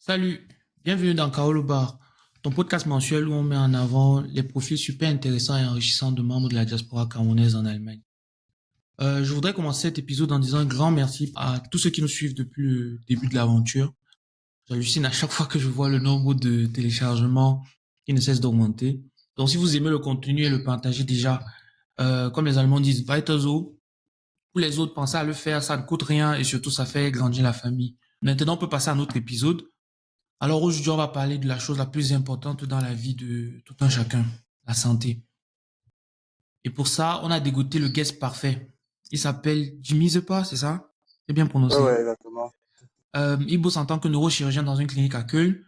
Salut, bienvenue dans Kaolo Bar, ton podcast mensuel où on met en avant les profils super intéressants et enrichissants de membres de la diaspora camerounaise en Allemagne. Je voudrais commencer cet épisode en disant un grand merci à tous ceux qui nous suivent depuis le début de l'aventure. J'hallucine à chaque fois que je vois le nombre de téléchargements qui ne cesse d'augmenter. Donc si vous aimez le contenu et le partagez déjà, comme les Allemands disent, weiter so, pour les autres, pensez à le faire, ça ne coûte rien et surtout ça fait grandir la famille. Maintenant, on peut passer à un autre épisode. Alors aujourd'hui, on va parler de la chose la plus importante dans la vie de tout un chacun, la santé. Et pour ça, on a dégoté le guest parfait. Il s'appelle Jimmy Zepa, c'est ça? C'est bien Ouais, prononcé. ouais, exactement. Il bosse en tant que neurochirurgien dans une clinique à Köln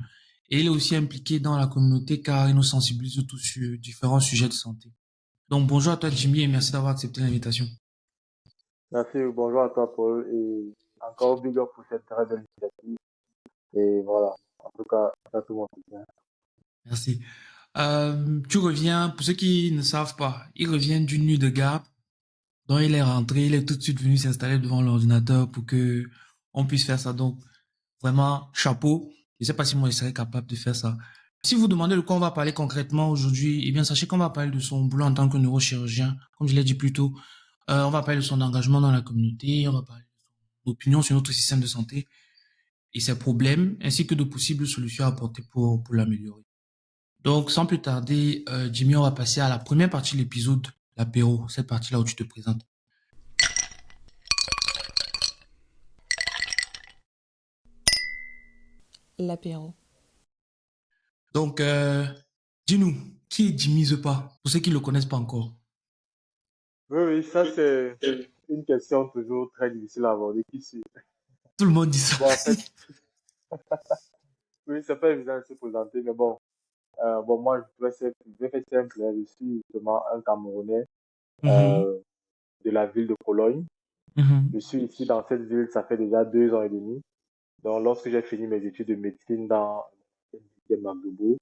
et il est aussi impliqué dans la communauté car il nous sensibilise tous sur différents sujets de santé. Donc bonjour à toi Jimmy et merci d'avoir accepté l'invitation. Merci, bonjour à toi, Paul, et encore big up pour cette très belle initiative. Et voilà, en tout cas, ça tout le monde soutien. Merci. Tu reviens, pour ceux qui ne savent pas, il revient d'une nuit de garde. Donc, il est rentré, il est tout de suite venu s'installer devant l'ordinateur pour que on puisse faire ça. Donc, vraiment, chapeau. Je ne sais pas si moi, je serais capable de faire ça. Si vous demandez de quoi on va parler concrètement aujourd'hui, eh bien, sachez qu'on va parler de son boulot en tant que neurochirurgien. Comme je l'ai dit plus tôt, on va parler de son engagement dans la communauté, on va parler de son opinion sur notre système de santé et ses problèmes, ainsi que de possibles solutions à apporter pour l'améliorer. Donc, sans plus tarder, Jimmy, on va passer à la première partie de l'épisode, l'apéro, cette partie-là où tu te présentes. L'apéro. Donc, dis-nous, qui est Jimmy Zepa, pour ceux qui ne le connaissent pas encore? Oui, oui, ça c'est une question toujours très difficile à aborder. Qui c'est? Tout le monde dit ça. Bon, en fait, oui, c'est pas évident de se présenter, mais bon, moi, je vais faire simple, hein. Je suis justement un Camerounais Mhm, euh, de la ville de Cologne. mhm, Je suis ici dans cette ville, ça fait déjà 2 ans et demi. Donc, lorsque j'ai fini mes études de médecine dans le 10e Magdebourg,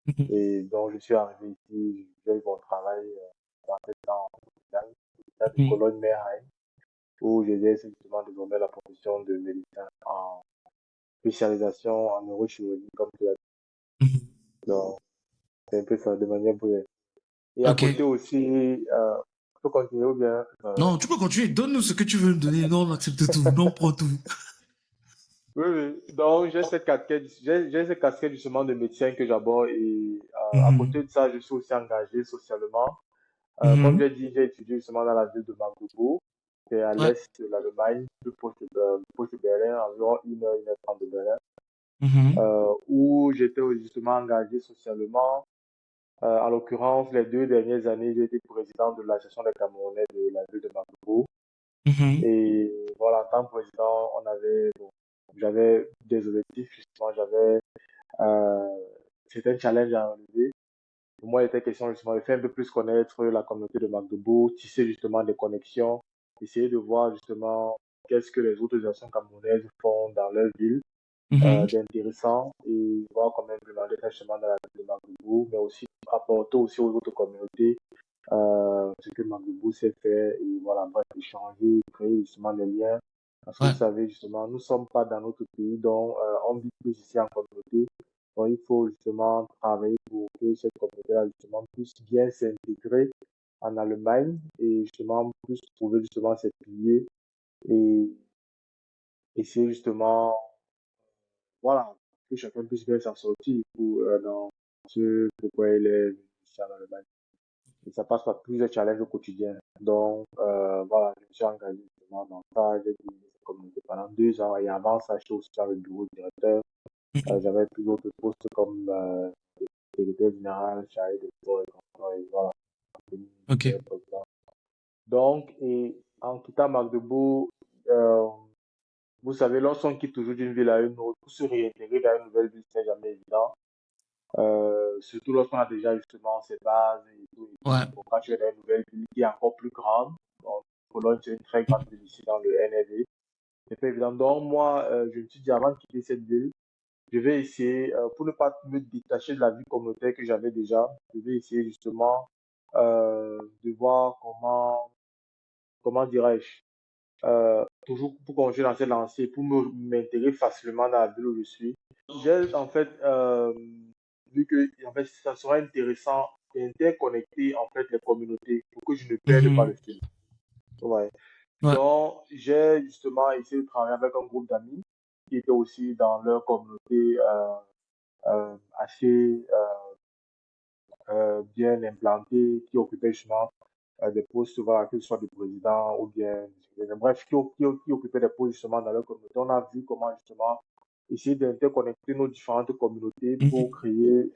mhm, et donc, je suis arrivé ici, j'ai eu mon travail dans l'hôpital de mhm, Cologne-Merheim, où j'exerce justement désormais la profession de médecin en spécialisation en neurochirurgie, comme tu l'as dit. mhm. Donc, c'est un peu ça, de manière brève. Et à Ok. côté aussi, je peux continuer ou bien Non, tu peux continuer. Donne-nous ce que tu veux me donner. Non, on accepte tout. Non, on prend tout. oui, oui. Donc, j'ai cette casquette justement de médecin que j'aborde et à côté Mhm, de ça, je suis aussi engagé socialement. Comme mhm. j'ai dit, j'ai étudié justement dans la ville de Magdebourg, c'est à Ouais. l'est de l'Allemagne, plus proche de Berlin, environ 1 heure 30 de Berlin, Mhm, où j'étais justement engagé socialement. En l'occurrence, les 2 dernières années, j'ai été président de l'association des Camerounais de la ville de Magdebourg. mhm, Et voilà, en tant que président, j'avais des objectifs, justement, j'avais euh, certains challenges à relever. Pour moi, il était question justement de faire un peu plus connaître la communauté de Magdebourg, tisser justement des connexions, essayer de voir justement qu'est-ce que les autres associations camerounaises font dans leur ville mhm. d'intéressant et voir comment implémenter ça justement dans la ville de Magdebourg, mais aussi apporter aussi aux autres communautés ce que Magdebourg sait faire et voilà, bref, échanger, créer justement des liens. Parce que vous Ouais. savez, justement, nous ne sommes pas dans notre pays, donc on vit plus ici en communauté. Donc il faut justement travailler pour que cette communauté-là, justement, puisse bien s'intégrer en Allemagne et justement puisse trouver justement ses piliers et essayer justement, voilà, que chacun puisse bien s'en sortir dans ce pourquoi il est ici en Allemagne. Et ça passe par plusieurs challenges au quotidien. Donc, voilà, je me suis engagé justement dans ça. J'ai dirigé cette communauté pendant 2 ans. Et avant ça, j'étais aussi dans le bureau du directeur. Mhm. J'avais plus d'autres postes comme secrétaire général, chargé de sport et contrôle. Et voilà, Ok. président. Donc, et en quittant Magdebourg, euh, vous savez, lorsqu'on quitte toujours d'une ville à une autre, pour se réintégrer dans une nouvelle ville, c'est jamais évident. Surtout lorsqu'on a déjà justement ses bases et tout. Et tout. Ouais. Donc, quand tu es dans une nouvelle ville qui est encore plus grande, donc Cologne, c'est une très grande ville ici dans le NRV, c'est pas évident. Donc, moi, je me suis dit, avant de quitter cette ville, je vais essayer, pour ne pas me détacher de la vie communautaire que j'avais déjà, je vais essayer justement de voir comment dirais-je, toujours pour continuer dans cette lancée, pour m'intégrer facilement dans la ville où je suis. j'ai en fait vu que en fait, ça sera intéressant d'interconnecter en fait les communautés pour que je ne perde pas le Mhm. fil. Ouais. Ouais, Donc, j'ai justement essayé de travailler avec un groupe d'amis qui étaient aussi dans leur communauté assez bien implantés, qui occupaient justement des postes, voilà, que ce soit du président ou bien, bref, qui occupaient des postes justement dans leur communauté. On a vu comment justement essayer d'interconnecter nos différentes communautés pour mhm. créer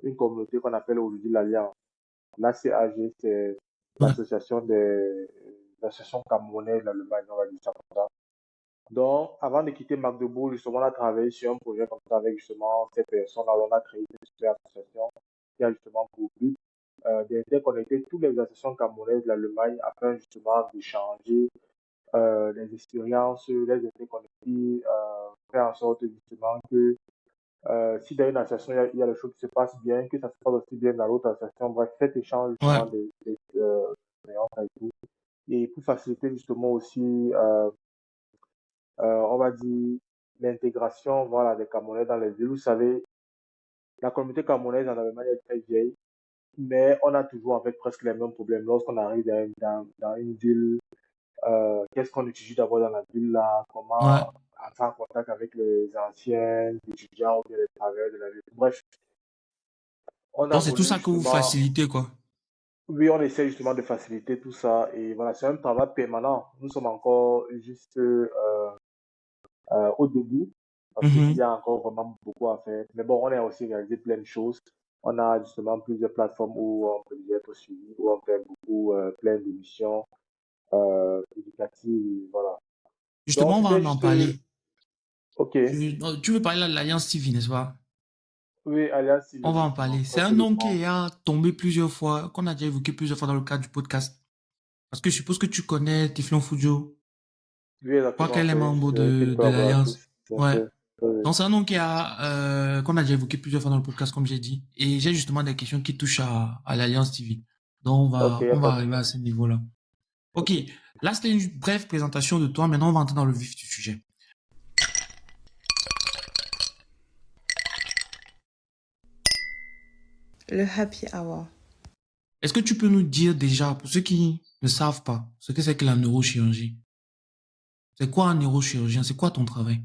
une communauté qu'on appelle aujourd'hui l'Alliance. L'ACAG, c'est Ouais, l'association des associations camerounaises d'Allemagne, on va dire ça comme ça. Donc, avant de quitter Magdebourg, justement, on a travaillé sur un projet comme ça avec justement ces personnes-là. On a créé cette super association qui a justement pour but d'interconnecter toutes les associations camerounaises de l'Allemagne afin justement d'échanger les expériences, les interconnecter, faire en sorte justement que si dans une association il y a des choses qui se passent bien, que ça se passe aussi bien dans l'autre association. Bref, cet échange ouais. justement des expériences et tout. Et pour faciliter justement aussi on va dire, l'intégration, voilà, des Camerounais dans les villes. Vous savez, la communauté camerounaise en Allemagne est très vieille, mais on a toujours en fait presque les mêmes problèmes. Lorsqu'on arrive dans une ville, qu'est-ce qu'on utilise d'abord dans la ville là, Ouais. comment entrer en contact avec les anciens étudiants ou bien les travailleurs de la ville. Bref, on a Donc, c'est tout voulu ça que vous justement, facilitez, quoi. oui, on essaie justement de faciliter tout ça et voilà, c'est un travail permanent. Nous sommes encore juste au début, parce qu'il y Mhm. a encore vraiment beaucoup à faire. Mais bon, on a aussi réalisé plein de choses. On a justement plusieurs plateformes où on peut être suivi, où on fait beaucoup, plein d'émissions éducatives, voilà. Donc, Justement, on va c'était en juste, parler. ok, Tu veux parler de l'Alliance TV, n'est-ce pas? oui, Alliance On Civile, va en justement, parler. très C'est un nom solidement. qui a tombé plusieurs fois, qu'on a déjà évoqué plusieurs fois dans le cadre du podcast. Parce que je suppose que tu connais Tiflon Foudio. Oui, Je crois exactement, qu'elle est membre c'est une de l'Alliance. collaboratrice, bien Ouais. sûr. Oui, Donc, c'est un nom qu'on a déjà évoqué plusieurs fois dans le podcast, comme j'ai dit. Et j'ai justement des questions qui touchent à l'Alliance TV. Donc, ok, y a on va pas de arriver à souci. ce niveau-là. Ok. Ok. Là, c'était une brève présentation de toi. Maintenant, on va entrer dans le vif du sujet. Le happy hour. Est-ce que tu peux nous dire déjà, pour ceux qui ne savent pas, ce que c'est que la neurochirurgie? C'est quoi un neurochirurgien? C'est quoi ton travail?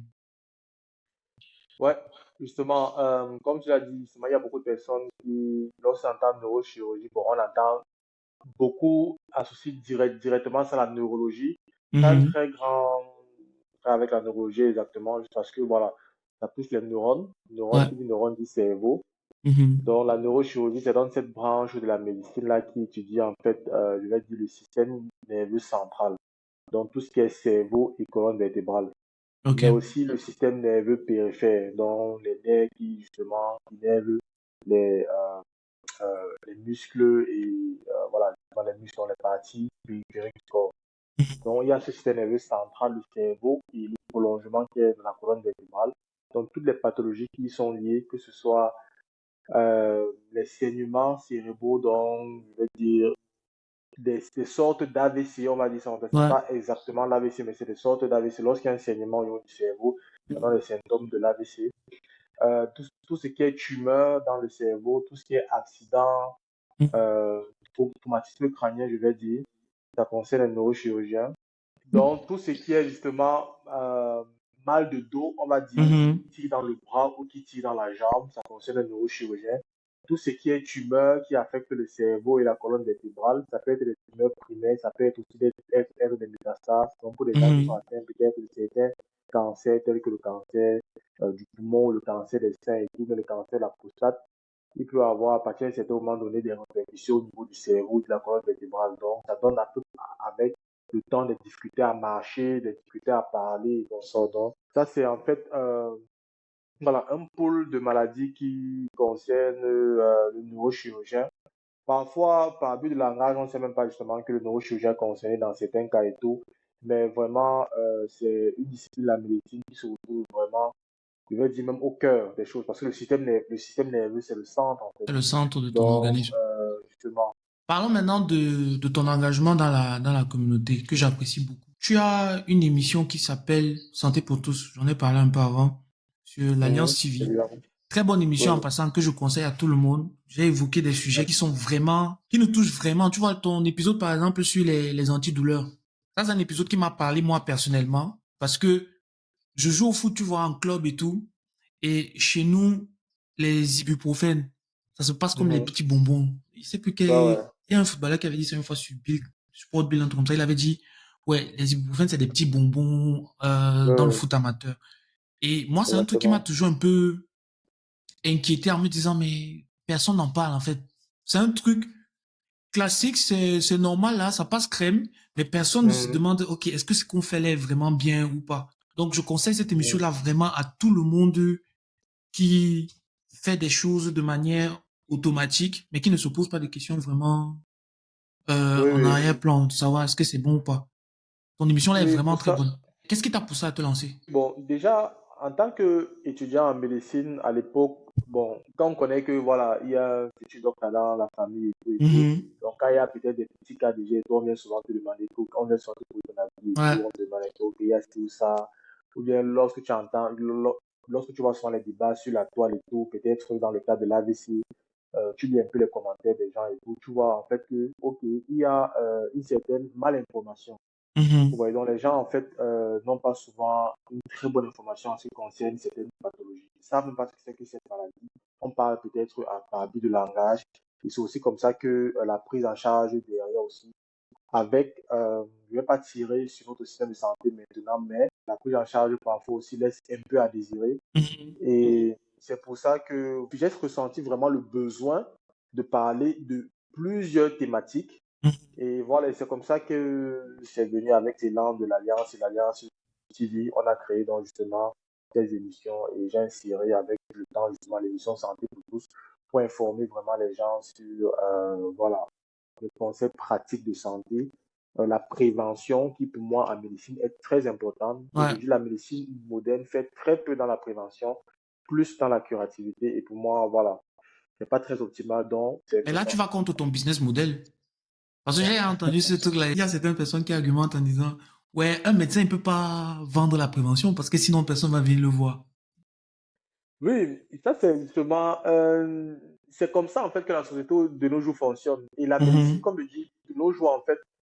Ouais, justement, comme tu l'as dit, justement, il y a beaucoup de personnes qui, lorsqu'on entend neurochirurgie, bon, on entend beaucoup associent directement ça à la neurologie. Ça a un Mhm. très grand lien avec la neurologie exactement, juste parce que voilà, ça touche les neurones. Neurones Ouais. qui dit neurones dit cerveau. Mhm. Donc la neurochirurgie, c'est dans cette branche de la médecine là qui étudie en fait, je vais dire le système nerveux central. Donc tout ce qui est cerveau et colonne vertébrale. Ok. Mais aussi le système nerveux périphérique, donc les nerfs qui justement innervent les, les muscles et voilà, dans les muscles, dans les parties périphériques du corps. Donc, il y a ce système nerveux central du cerveau et le prolongement qui est de la colonne vertébrale. Donc, toutes les pathologies qui y sont liées, que ce soit les saignements cérébraux, donc, je veux dire, des sortes d'AVC, on va dire ça, en fait, c'est Ouais. pas exactement l'AVC, mais c'est des sortes d'AVC. Lorsqu'il y a un saignement au niveau du cerveau, on a les symptômes de l'AVC. Tout ce qui est tumeur dans le cerveau, tout ce qui est accident, euh, traumatisme crânien, je vais dire. Ça concerne les neurochirurgiens. Donc, tout ce qui est justement mal de dos, on va dire, qui Mhm. tire dans le bras ou qui tire dans la jambe, ça concerne les neurochirurgiens. Tout ce qui est tumeur qui affecte le cerveau et la colonne vertébrale, ça peut être des tumeurs primaires, ça peut être aussi être des métastases. Donc, pour les gens qui sont Mhm. atteints peut-être de certains cancers tels que le cancer du poumon, le cancer des seins et tout, mais le cancer de la prostate, il peut avoir à partir d'un certain moment donné des répercussions au niveau du cerveau, de la colonne vertébrale. Donc, ça donne un peu avec le temps de discuter à marcher, de discuter à parler, donc ça. Donc, ça, c'est en fait voilà, un pôle de maladies qui concerne le neurochirurgien. Parfois, par but de langage, on ne sait même pas justement que le neurochirurgien est concerné dans certains cas et tout. Mais vraiment, c'est une discipline de la médecine qui se retrouve vraiment, je vais dire même au cœur des choses, parce que le système nerveux, c'est le centre, en fait. C'est le centre de ton Donc, organisme. justement, Parlons maintenant de ton engagement dans la communauté, que j'apprécie beaucoup. Tu as une émission qui s'appelle Santé pour tous. J'en ai parlé un peu avant sur l'Alliance TV. Évidemment. Très bonne émission en Ouais. passant que je conseille à tout le monde. J'ai évoqué des sujets qui sont vraiment, qui nous touchent vraiment. Tu vois, ton épisode, par exemple, sur les antidouleurs. Ça, c'est un épisode qui m'a parlé, moi, personnellement, parce que je joue au foot, tu vois, en club et tout. Et chez nous, les ibuprofènes, ça se passe comme les Mhm. petits bonbons. Il sait plus Ouais, qu'il ouais. y a un footballeur qui avait dit ça une fois sur Bill, Sport Bill, un truc comme ça. Il avait dit, ouais, les ibuprofènes, c'est des petits bonbons Ouais, dans le ouais. foot amateur. Et moi, c'est un truc qui m'a Exactement. toujours un peu inquiété en me disant, mais personne n'en parle, en fait. C'est un truc classique, c'est normal, là, ça passe crème, mais personne ne se Mhm. demande, OK, est-ce que ce qu'on fait là est vraiment bien ou pas? Donc, je conseille cette Mhm. émission-là vraiment à tout le monde qui fait des choses de manière automatique, mais qui ne se pose pas de questions vraiment Oui, en oui. arrière-plan, de savoir est-ce que c'est bon ou pas. Ton émission là est Oui, vraiment pour très ça. bonne. Qu'est-ce qui t'a poussé à te lancer? Bon, déjà, en tant qu'étudiant en médecine à l'époque, bon, quand on connaît que voilà, il y a un petit docteur dans la famille et tout, Mhm. donc quand il y a peut-être des petits cas déjà et tout, on vient souvent te demander tout, on vient souvent te poser ton avis et Ouais. tout, on te demande ok, il y a tout ça, ou bien lorsque tu entends, lorsque tu vois souvent les débats sur la toile et tout, peut-être dans le cas de l'AVC, tu lis un peu les commentaires des gens et tout, tu vois en fait que, ok, il y a une certaine malinformation. Vous Mhm. voyez, donc les gens, en fait, n'ont pas souvent une très bonne information en ce qui concerne certaines pathologies. Ils ne savent même pas ce que c'est que cette maladie. On parle peut-être par abus de langage. Et c'est aussi comme ça que la prise en charge derrière aussi, avec, je ne vais pas tirer sur notre système de santé maintenant, mais la prise en charge parfois aussi laisse un peu à désirer. Mhm. Et c'est pour ça que j'ai ressenti vraiment le besoin de parler de plusieurs thématiques Mhm. et voilà, c'est comme ça que c'est venu avec l'élan de l'Alliance et l'Alliance TV. On a créé donc justement des émissions et j'ai inséré avec le temps justement l'émission Santé pour tous pour informer vraiment les gens sur voilà, les concepts pratiques de santé, la prévention qui pour moi en médecine est très importante. Ouais. Aujourd'hui, la médecine moderne fait très peu dans la prévention, plus dans la curativité et pour moi, voilà, c'est pas très optimal donc c'est Mais là, tu important. vas contre ton business model. Parce que j'ai entendu ce truc-là. Il y a certaines personnes qui argumentent en disant, ouais, un médecin ne peut pas vendre la prévention parce que sinon personne va venir le voir. Oui, ça c'est justement, c'est comme ça en fait que la société de nos jours fonctionne. Et la médecine, Mhm. comme je dis, de nos jours en fait,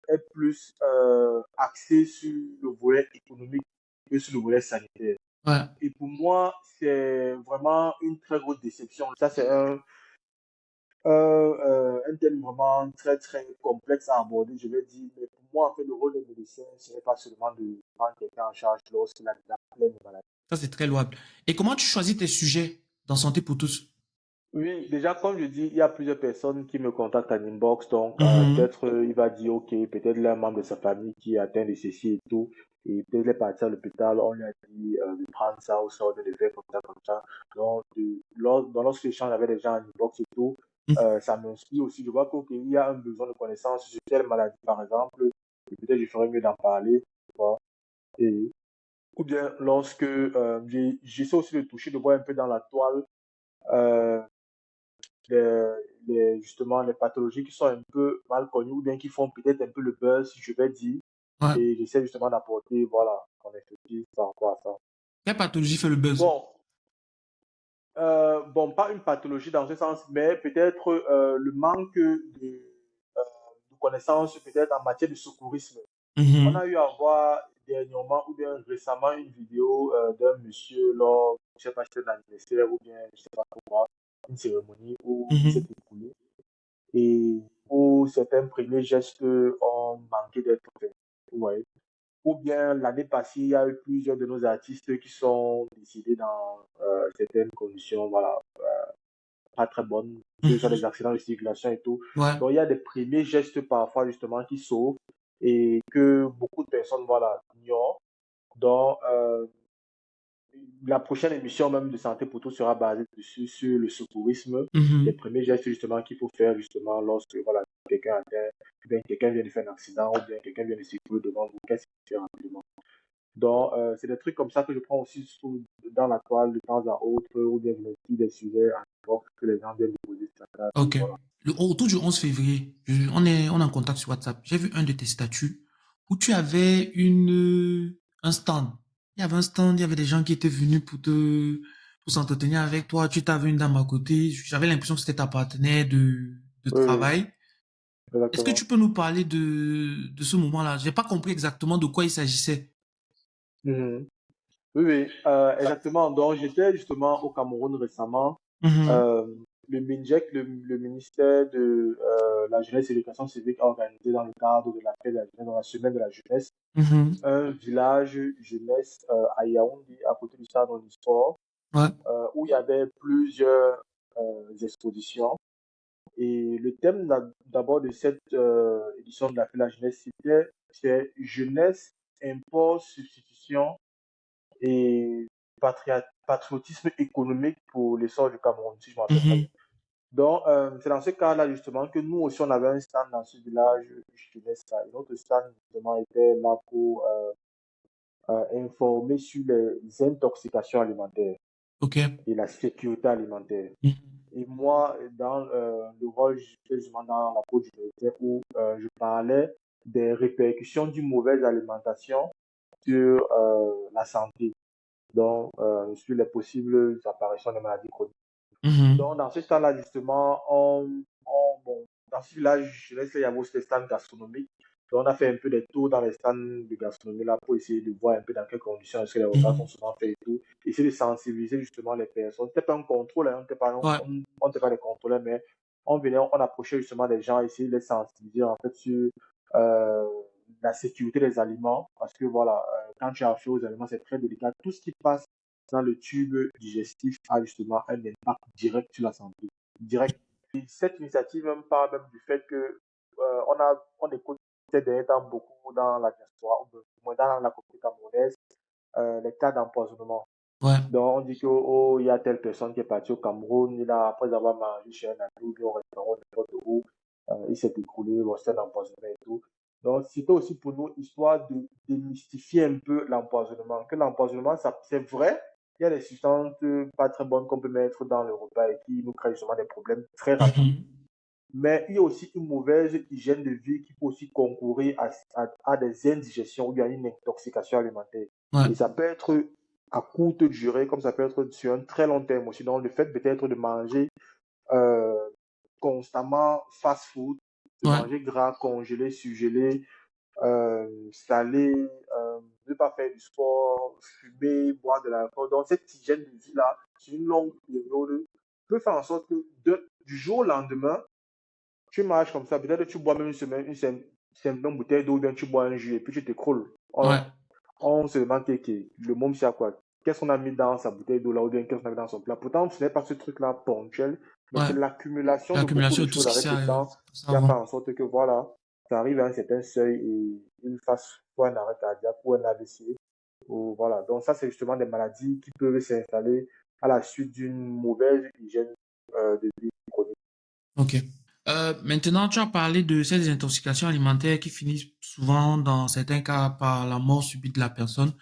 est plus axée sur le volet économique que sur le volet sanitaire. Ouais. Et pour moi, c'est vraiment une très grosse déception. Ça, c'est un thème vraiment très très complexe à aborder, je vais dire. Mais pour moi, en fait, le rôle des médecins, ce n'est pas seulement de prendre quelqu'un en charge lorsqu'il a déjà plein de maladies. Ça, c'est très louable. Et comment tu choisis tes sujets dans Santé pour tous? Oui, déjà, comme je dis, il y a plusieurs personnes qui me contactent en inbox. Donc, Mhm. peut-être il va dire, OK, peut-être l'un membre de sa famille qui est atteint de ceci et tout. Et peut-être il est parti à l'hôpital, on lui a dit de prendre ça ou ça, ou de le faire comme ça, comme ça. Donc, dans lorsque j'échange avec les gens en inbox et tout, ça m'inspire aussi. Je vois qu'il y a un besoin de connaissance sur telle maladie, par exemple. Et peut-être je ferais mieux d'en parler. Tu vois. Et, ou bien, lorsque j'essaie aussi de toucher, de voir un peu dans la toile. euh, les, justement les pathologies qui sont un peu mal connues ou bien qui font peut-être un peu le buzz, je vais dire, Ouais. et j'essaie justement d'apporter, voilà, mon expertise par rapport à ça. Quelle pathologie fait le buzz? Bon, bon, pas une pathologie dans ce sens, mais peut-être le manque de connaissances peut-être en matière de secourisme. On Mhm. a eu à voir dernièrement ou bien récemment une vidéo d'un monsieur lors, je sais pas si c'était un anniversaire ou bien je sais pas quoi, une cérémonie où il s'est Mhm. écoulé et où certains premiers gestes ont manqué d'être faits. Ouais. Ou bien l'année passée, il y a eu plusieurs de nos artistes qui sont décédés dans certaines conditions, voilà, pas très bonnes, que ce soit des Mhm. accidents de circulation et tout. Ouais. Donc il y a des premiers gestes parfois justement qui sauvent et que beaucoup de personnes, voilà, ignorent. Donc la prochaine émission même de Santé pour tous sera basée dessus, sur le secourisme, les Mhm. premiers gestes justement qu'il faut faire justement lorsque voilà, quelqu'un atteint, ou bien quelqu'un vient de faire un accident, ou bien quelqu'un vient de circuler devant vous, qu'est-ce qu'il fait rapidement. Donc, c'est des trucs comme ça que je prends aussi dans la toile de temps à autre, ou bien je me dis des sujets à l'époque que les gens viennent de poser sur la table, Ok. voilà. Autour du 11 février, on est en contact sur WhatsApp. J'ai vu un de tes statuts où tu avais un stand. Il y avait un stand, il y avait des gens qui étaient venus pour s'entretenir avec toi. Tu t'avais une dame à côté. J'avais l'impression que c'était ta partenaire de Oui, oui, travail. Est-ce que exactement. tu peux nous parler de ce moment-là? J'ai pas compris exactement de quoi il s'agissait. Mhm. Oui, oui, exactement. Donc, j'étais justement au Cameroun récemment. Mhm, Euh, le MINJEC, le ministère de la Jeunesse et de l'Éducation civique, a organisé dans le cadre de la fête de la jeunesse, dans la semaine de la jeunesse, mhm. un village jeunesse à Yaoundé, à côté du stade du sport, Ouais. où il y avait plusieurs expositions. Et le thème d'abord de cette édition de la fête de la jeunesse, c'est jeunesse, import, substitution et patriotisme économique pour l'essor du Cameroun, si je me rappelle très bien. Mhm, Donc, c'est dans ce cas-là, justement, que nous aussi, on avait un stand dans ce village jeunesse-là. Et notre stand, justement, était là pour informer sur les intoxications alimentaires ok. et la sécurité alimentaire. Mhm, Et moi, dans le rôle, j'étais justement dans la peau du militaire où je parlais des répercussions d'une mauvaise alimentation sur la santé, donc sur les possibles apparitions de maladies chroniques. mhm. Donc, dans ce temps-là, justement, bon, dans ce village jeunesse, il y avait aussi des stands gastronomiques. Donc, on a fait un peu des tours dans les stands de gastronomie là pour essayer de voir un peu dans quelles conditions est-ce que les repas sont Mhm. souvent faits et tout. Essayer de sensibiliser justement les personnes. C'était pas un contrôle, hein, Ouais. on n'était pas des contrôleurs, mais on venait, on approchait justement des gens, essayer de les sensibiliser en fait sur euh, la sécurité des aliments. Parce que voilà, quand tu as affaire aux aliments, c'est très délicat. Tout ce qui passe dans le tube digestif a justement un impact direct sur la santé. Direct. Et cette initiative même part même du fait que on écoute ces derniers temps beaucoup dans la diaspora, ou moins dans la communauté camerounaise, les cas d'empoisonnement. Ouais. Donc on dit que oh, il y a telle personne qui est partie au Cameroun, il a, après avoir mangé chez un ami ou bien au restaurant, n'importe où, il s'est écoulé, bon, c'est un empoisonnement et tout. Donc c'était aussi pour nous histoire de démystifier un peu l'empoisonnement. Que l'empoisonnement, ça, c'est vrai, il y a des substances pas très bonnes qu'on peut mettre dans le repas et qui nous créent justement des problèmes très rapides. Mhm. Mais il y a aussi une mauvaise hygiène de vie qui peut aussi concourir à des indigestions ou bien à une intoxication alimentaire. Ouais. Et ça peut être à courte durée, comme ça peut être sur un très long terme aussi. Donc, le fait peut-être de manger euh, constamment fast-food, de Ouais. manger gras, congelé, surgelé, salé, ne pas faire du sport, fumer, boire de l'alcool. Donc, cette hygiène de vie-là, sur une longue période, peut faire en sorte que du jour au lendemain, tu marches comme ça, peut-être que tu bois même une semaine, une bouteille d'eau, bien tu bois un jus et puis tu t'écroules. Ouais. On se demande le môme c'est à quoi? Qu'est-ce qu'on a mis dans sa bouteille d'eau là ou bien qu'est-ce qu'on a mis dans son plat? Pourtant, ce n'est pas ce truc-là ponctuel, mais Ouais. c'est l'accumulation de beaucoup L'accumulation de de tout ce choses qui s'est avec le temps passé qui a fait avant. en sorte que voilà, ça arrive à un certain seuil et il fasse soit un arrêt cardiaque ou un AVC. Ou, voilà. Donc ça, c'est justement des maladies qui peuvent s'installer à la suite d'une mauvaise hygiène de vie chronique. Ok. Maintenant, tu as parlé de ces intoxications alimentaires qui finissent souvent, dans certains cas, par la mort subite de la personne.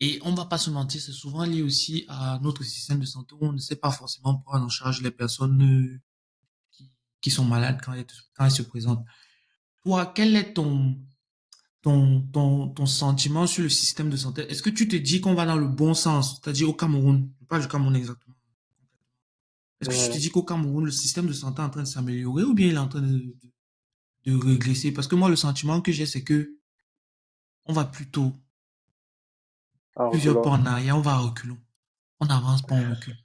Et on va pas se mentir, c'est souvent lié aussi à notre système de santé où on ne sait pas forcément prendre en charge les personnes qui sont malades quand elles se présentent. Toi, quel est ton sentiment sur le système de santé? Est-ce que tu te dis qu'on va dans le bon sens, c'est-à-dire au Cameroun, pas du Cameroun exactement. Est-ce que tu te Mhm. dis qu'au Cameroun, le système de santé est en train de s'améliorer ou bien il est en train de régresser? Parce que moi, le sentiment que j'ai, c'est que on va plutôt En plusieurs pas reculant. en arrière, on va à reculons. On n'avance pas, on recule.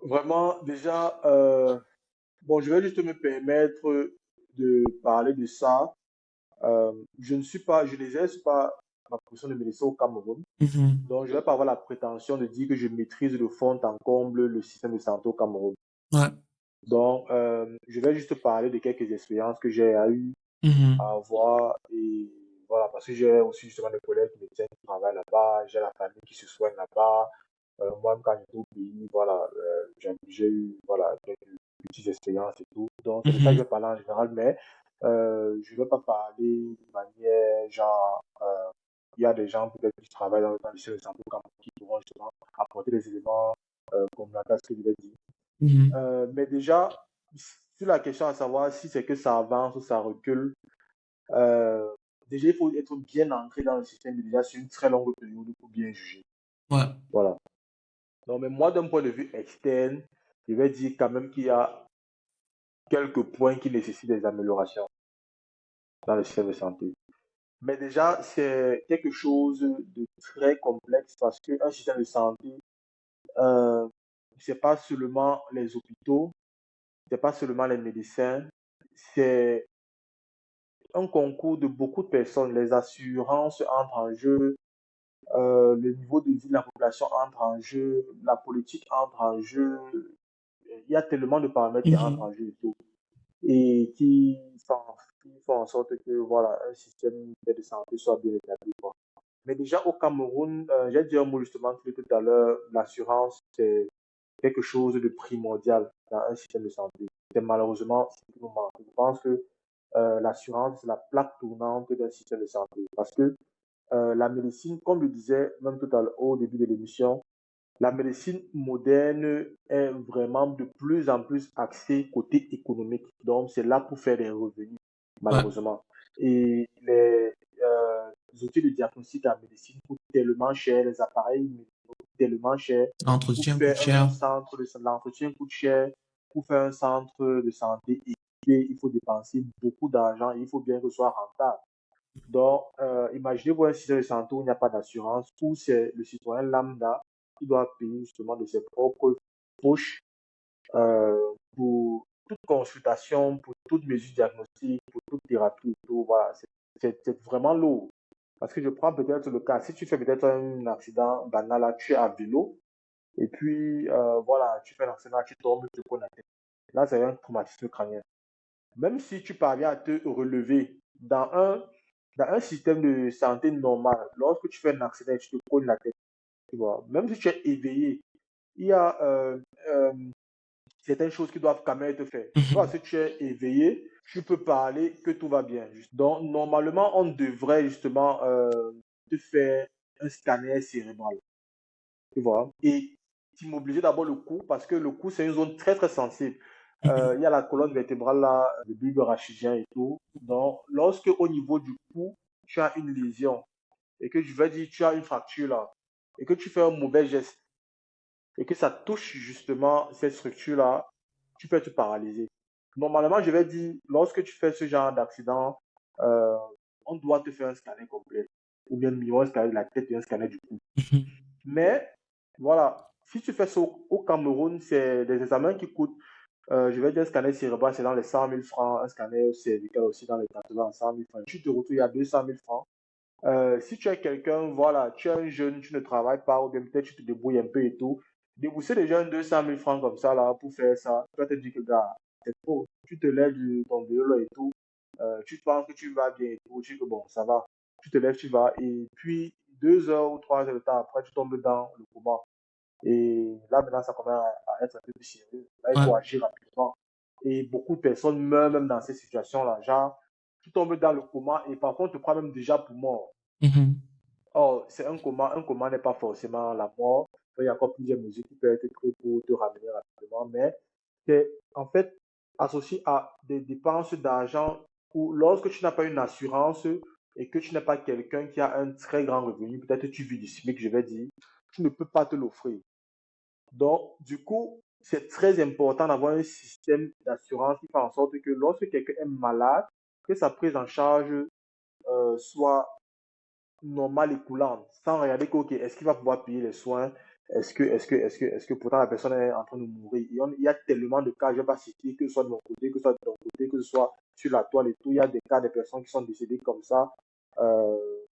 Vraiment, déjà, bon, je vais juste me permettre de parler de ça. Je ne suis pas, je n'exerce pas ma profession de médecin au Cameroun. Mhm. Donc, je ne vais pas avoir la prétention de dire que je maîtrise de fond en comble le système de santé au Cameroun. Ouais. Donc, je vais juste parler de quelques expériences que j'ai eues à Mhm. avoir et voilà, parce que j'ai aussi justement des collègues médecins qui travaillent là-bas, j'ai la famille qui se soigne là-bas. Moi, quand j'étais au pays, voilà, j'ai eu voilà, quelques petites expériences et tout. Donc, c'est de ça que je vais Mhm. parler en général, mais je ne vais pas parler de manière genre, il y a des gens peut-être qui travaillent dans le système de santé qui pourront justement apporter des éléments complémentaires à ce que je vais dire. Mhm. Mais déjà, sur la question à savoir si c'est que ça avance ou ça recule, euh, déjà, il faut être bien ancré dans le système déjà sur une très longue période pour bien juger. Ouais. Voilà. Non, mais moi, d'un point de vue externe, je vais dire quand même qu'il y a quelques points qui nécessitent des améliorations dans le système de santé. Mais déjà, c'est quelque chose de très complexe parce qu'un système de santé, euh, c'est pas seulement les hôpitaux, c'est pas seulement les médecins, c'est un concours de beaucoup de personnes. Les assurances entrent en jeu, le niveau de vie de la population entre en jeu, la politique entre en jeu. Il y a tellement de paramètres qui entrent Mhm. en jeu et tout, et qui font en sorte que voilà, un système de santé soit bien établi, quoi. Mais déjà au Cameroun, j'ai dit un mot justement tout à l'heure, l'assurance, c'est quelque chose de primordial dans un système de santé. C'est malheureusement ce qui nous manque. Je pense que l'assurance, c'est la plaque tournante d'un système de santé. Parce que la médecine, comme je disais même tout à l'heure au début de l'émission, la médecine moderne est vraiment de plus en plus axée côté économique. Donc, c'est là pour faire des revenus, Ouais. malheureusement. Et les outils de diagnostic en médecine coûtent tellement cher, les appareils médicaux coûtent tellement cher. Pour L'entretien coûte faire un cher. centre de l'entretien coûte cher. Pour faire un centre de santé équipé, il faut dépenser beaucoup d'argent et il faut bien que ce soit rentable. Donc, imaginez-vous un système de santé où il n'y a pas d'assurance, où c'est le citoyen lambda qui doit payer justement de ses propres poches pour toute consultation, pour toute mesure diagnostique, pour toute thérapie et tout. Voilà, c'est vraiment lourd. Parce que je prends peut-être le cas, si tu fais peut-être un accident banal, là, tu es à vélo, et puis voilà, tu fais un accident, tu tombes, tu te cognes la tête. Là, c'est un traumatisme crânien. Même si tu parviens à te relever dans un système de santé normal, lorsque tu fais un accident et tu te cognes la tête, tu vois, même si tu es éveillé, il y a certaines choses qui doivent quand même être faites. Toi, Mhm. si tu es éveillé, tu peux parler que tout va bien. Donc, normalement, on devrait justement te faire un scanner cérébral, tu vois, et t'immobiliser d'abord le cou, parce que le cou, c'est une zone très, très sensible. Mhm. Il y a la colonne vertébrale là, le bulbe rachidien et tout. Donc, lorsque au niveau du cou, tu as une lésion et que je vais dire tu as une fracture là et que tu fais un mauvais geste et que ça touche justement cette structure là, tu peux être paralysé. Normalement, je vais dire, lorsque tu fais ce genre d'accident, euh, on doit te faire un scanner complet ou bien un scanner de la tête et un scanner du cou. Mhm. Mais voilà, si tu fais ça au Cameroun, c'est des examens qui coûtent, je vais dire, un scanner cérébral, c'est dans les 100 000 francs, un scanner cervical aussi dans les 80 100 000 francs. Tu te retrouves à 200 000 francs. Si tu es quelqu'un, voilà, tu es un jeune, tu ne travailles pas, ou bien peut-être tu te débrouilles un peu et tout, débourser déjà 200 000 francs comme ça, là, pour faire ça, tu vas te dire que, gars, c'est faux. Tu te lèves de ton vélo et tout, tu penses que tu vas bien et tout, tu dis que bon, ça va. Tu te lèves, tu vas, et puis 2 heures ou 3 heures de temps après, tu tombes dans le coma. Et là, maintenant, ça commence à être un peu plus sérieux. Là, il Ouais. faut agir rapidement. Et beaucoup de personnes meurent même dans ces situations-là. Genre, tu tombes dans le coma et par contre, tu te prends même déjà pour mort. Mhm. Or, c'est un coma. Un coma n'est pas forcément la mort. Il y a encore plusieurs mesures qui peuvent être prises pour te ramener rapidement. Mais c'est en fait associé à des dépenses d'argent où lorsque tu n'as pas une assurance et que tu n'es pas quelqu'un qui a un très grand revenu, peut-être tu vis du SMIC, je vais dire, tu ne peux pas te l'offrir. Donc, du coup, c'est très important d'avoir un système d'assurance qui fait en sorte que lorsque quelqu'un est malade, que sa prise en charge soit normale et coulante, sans regarder que, ok, est-ce qu'il va pouvoir payer les soins, est-ce que pourtant la personne est en train de mourir. Il y a tellement de cas, je ne vais pas citer, que ce soit de mon côté, que ce soit de ton côté, que ce soit sur la toile et tout, il y a des cas de personnes qui sont décédées comme ça,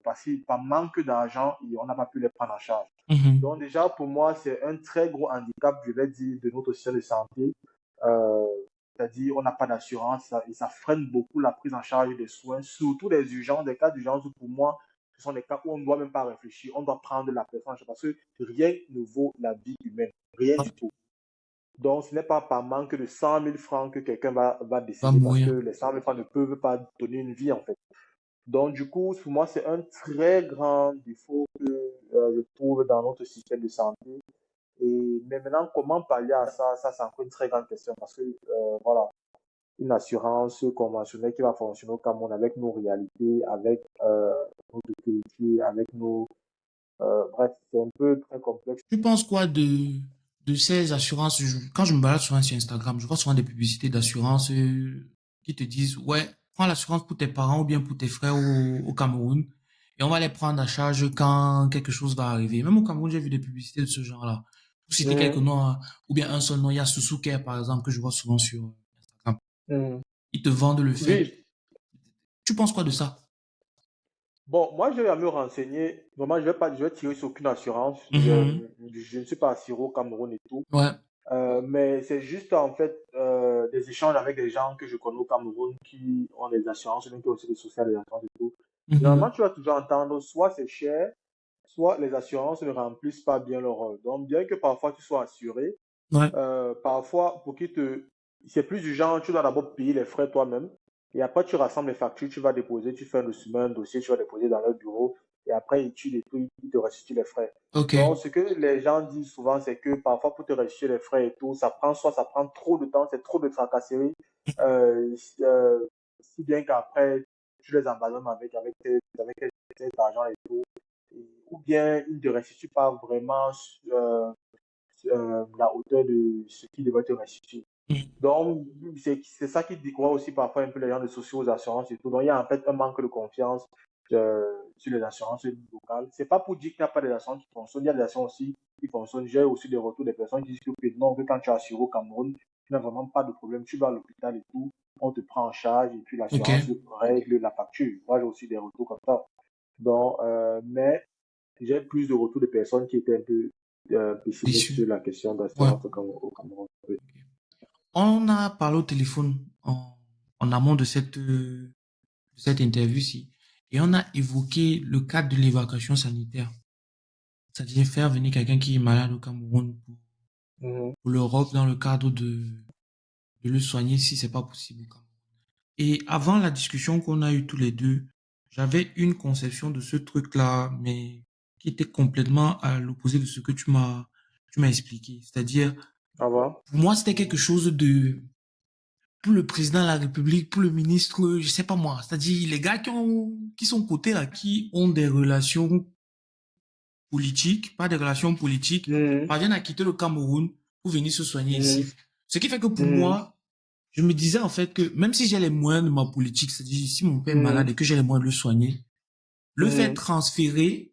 parce que par manque d'argent, on n'a pas pu les prendre en charge. Mhm. Donc déjà, pour moi, c'est un très gros handicap, je vais dire, de notre système de santé. Euh, C'est-à-dire, on n'a pas d'assurance et ça freine beaucoup la prise en charge des soins, surtout des urgences, des cas d'urgence où pour moi, ce sont des cas où on ne doit même pas réfléchir, on doit prendre la personne en charge parce que rien ne vaut la vie humaine, rien du tout. Donc, ce n'est pas par manque de 100 000 francs que quelqu'un va Va décéder parce que mourir. les 100 000 francs ne peuvent pas donner une vie en fait. Donc, du coup, pour moi, c'est un très grand défaut que je trouve dans notre système de santé. Et mais maintenant, comment pallier à ça? Ça, c'est encore une très grande question parce que, voilà, une assurance conventionnelle qui va fonctionner au Cameroun avec nos réalités, avec notre culture, avec nos... bref, c'est un peu très complexe. Tu penses quoi de ces assurances? Quand je me balade souvent sur Instagram, je vois souvent des publicités d'assurance qui te disent, ouais, prends l'assurance pour tes parents ou bien pour tes frères au Cameroun et on va les prendre à charge quand quelque chose va arriver. Même au Cameroun, j'ai vu des publicités de ce genre-là. Pour citer quelques Mhm, noms, hein, ou bien un seul nom, il y a Susucare, par exemple, que je vois souvent sur Instagram. mhm. Ils te vendent le fait. Oui, Tu penses quoi de ça? bon, moi, je vais me renseigner. Vraiment, je vais tirer sur aucune assurance. Mhm. Je ne suis pas assuré au Cameroun et tout. Ouais. Mais c'est juste en fait des échanges avec des gens que je connais au Cameroun qui ont des assurances, même qui ont aussi des sociales, des assurances et tout. Généralement, Mhm. tu vas toujours entendre soit c'est cher, soit les assurances ne remplissent pas bien leur rôle. Donc, bien que parfois tu sois assuré, Ouais. parfois pour qu'ils te... C'est plus du genre, tu dois d'abord payer les frais toi-même. Et après, tu rassembles les factures, tu vas déposer, tu fais un dossier, tu vas déposer dans leur bureau. Et après, ils tuent et tout, ils te restituent les frais. Ok. Donc, ce que les gens disent souvent, c'est que parfois, pour te restituer les frais et tout, soit ça prend trop de temps, c'est trop de tracasseries, si bien qu'après, tu les emballes avec cet argent et tout. Ou bien, ils ne te restituent pas vraiment la hauteur de ce qu'ils devraient te restituer. Mhm. Donc, c'est ça qui découvre aussi parfois un peu les gens de sociaux aux assurances et tout. Donc, il y a en fait un manque de confiance sur les assurances locales. C'est pas pour dire qu'il n'y a pas des assurances qui fonctionnent. Il y a des assurances aussi qui fonctionnent. J'ai aussi des retours des personnes qui disent que non, que quand tu es assuré au Cameroun, tu n'as vraiment pas de problème. Tu vas à l'hôpital et tout, on te prend en charge et puis Ok. l'assurance règle la facture. Moi, j'ai aussi des retours comme ça. Donc, mais j'ai plus de retours de personnes qui étaient un peu pessimistes Déçu. sur la question Ouais. d'assurance au Cameroun. Oui. On a parlé au téléphone en amont de cette interview-ci et on a évoqué le cadre de l'évacuation sanitaire. C'est-à-dire faire venir quelqu'un qui est malade au Cameroun Mhm. pour l'Europe dans le cadre de le soigner si c'est pas possible au Cameroun. Et avant la discussion qu'on a eue tous les deux, j'avais une conception de ce truc-là, mais qui était complètement à l'opposé de ce que tu m'as expliqué. C'est-à-dire, Au revoir. pour moi, c'était quelque chose de, pour le président de la République, pour le ministre, je sais pas moi. C'est-à-dire, les gars qui sont cotés là, qui ont des relations politiques, pas des relations politiques, Mhm. parviennent à quitter le Cameroun pour venir se soigner ici. Mhm. Ce qui fait que pour Mhm. moi, je me disais en fait que même si j'ai les moyens de ma politique, c'est-à-dire si mon père est malade Mhm. et que j'ai les moyens de le soigner, le fait Mhm. transférer,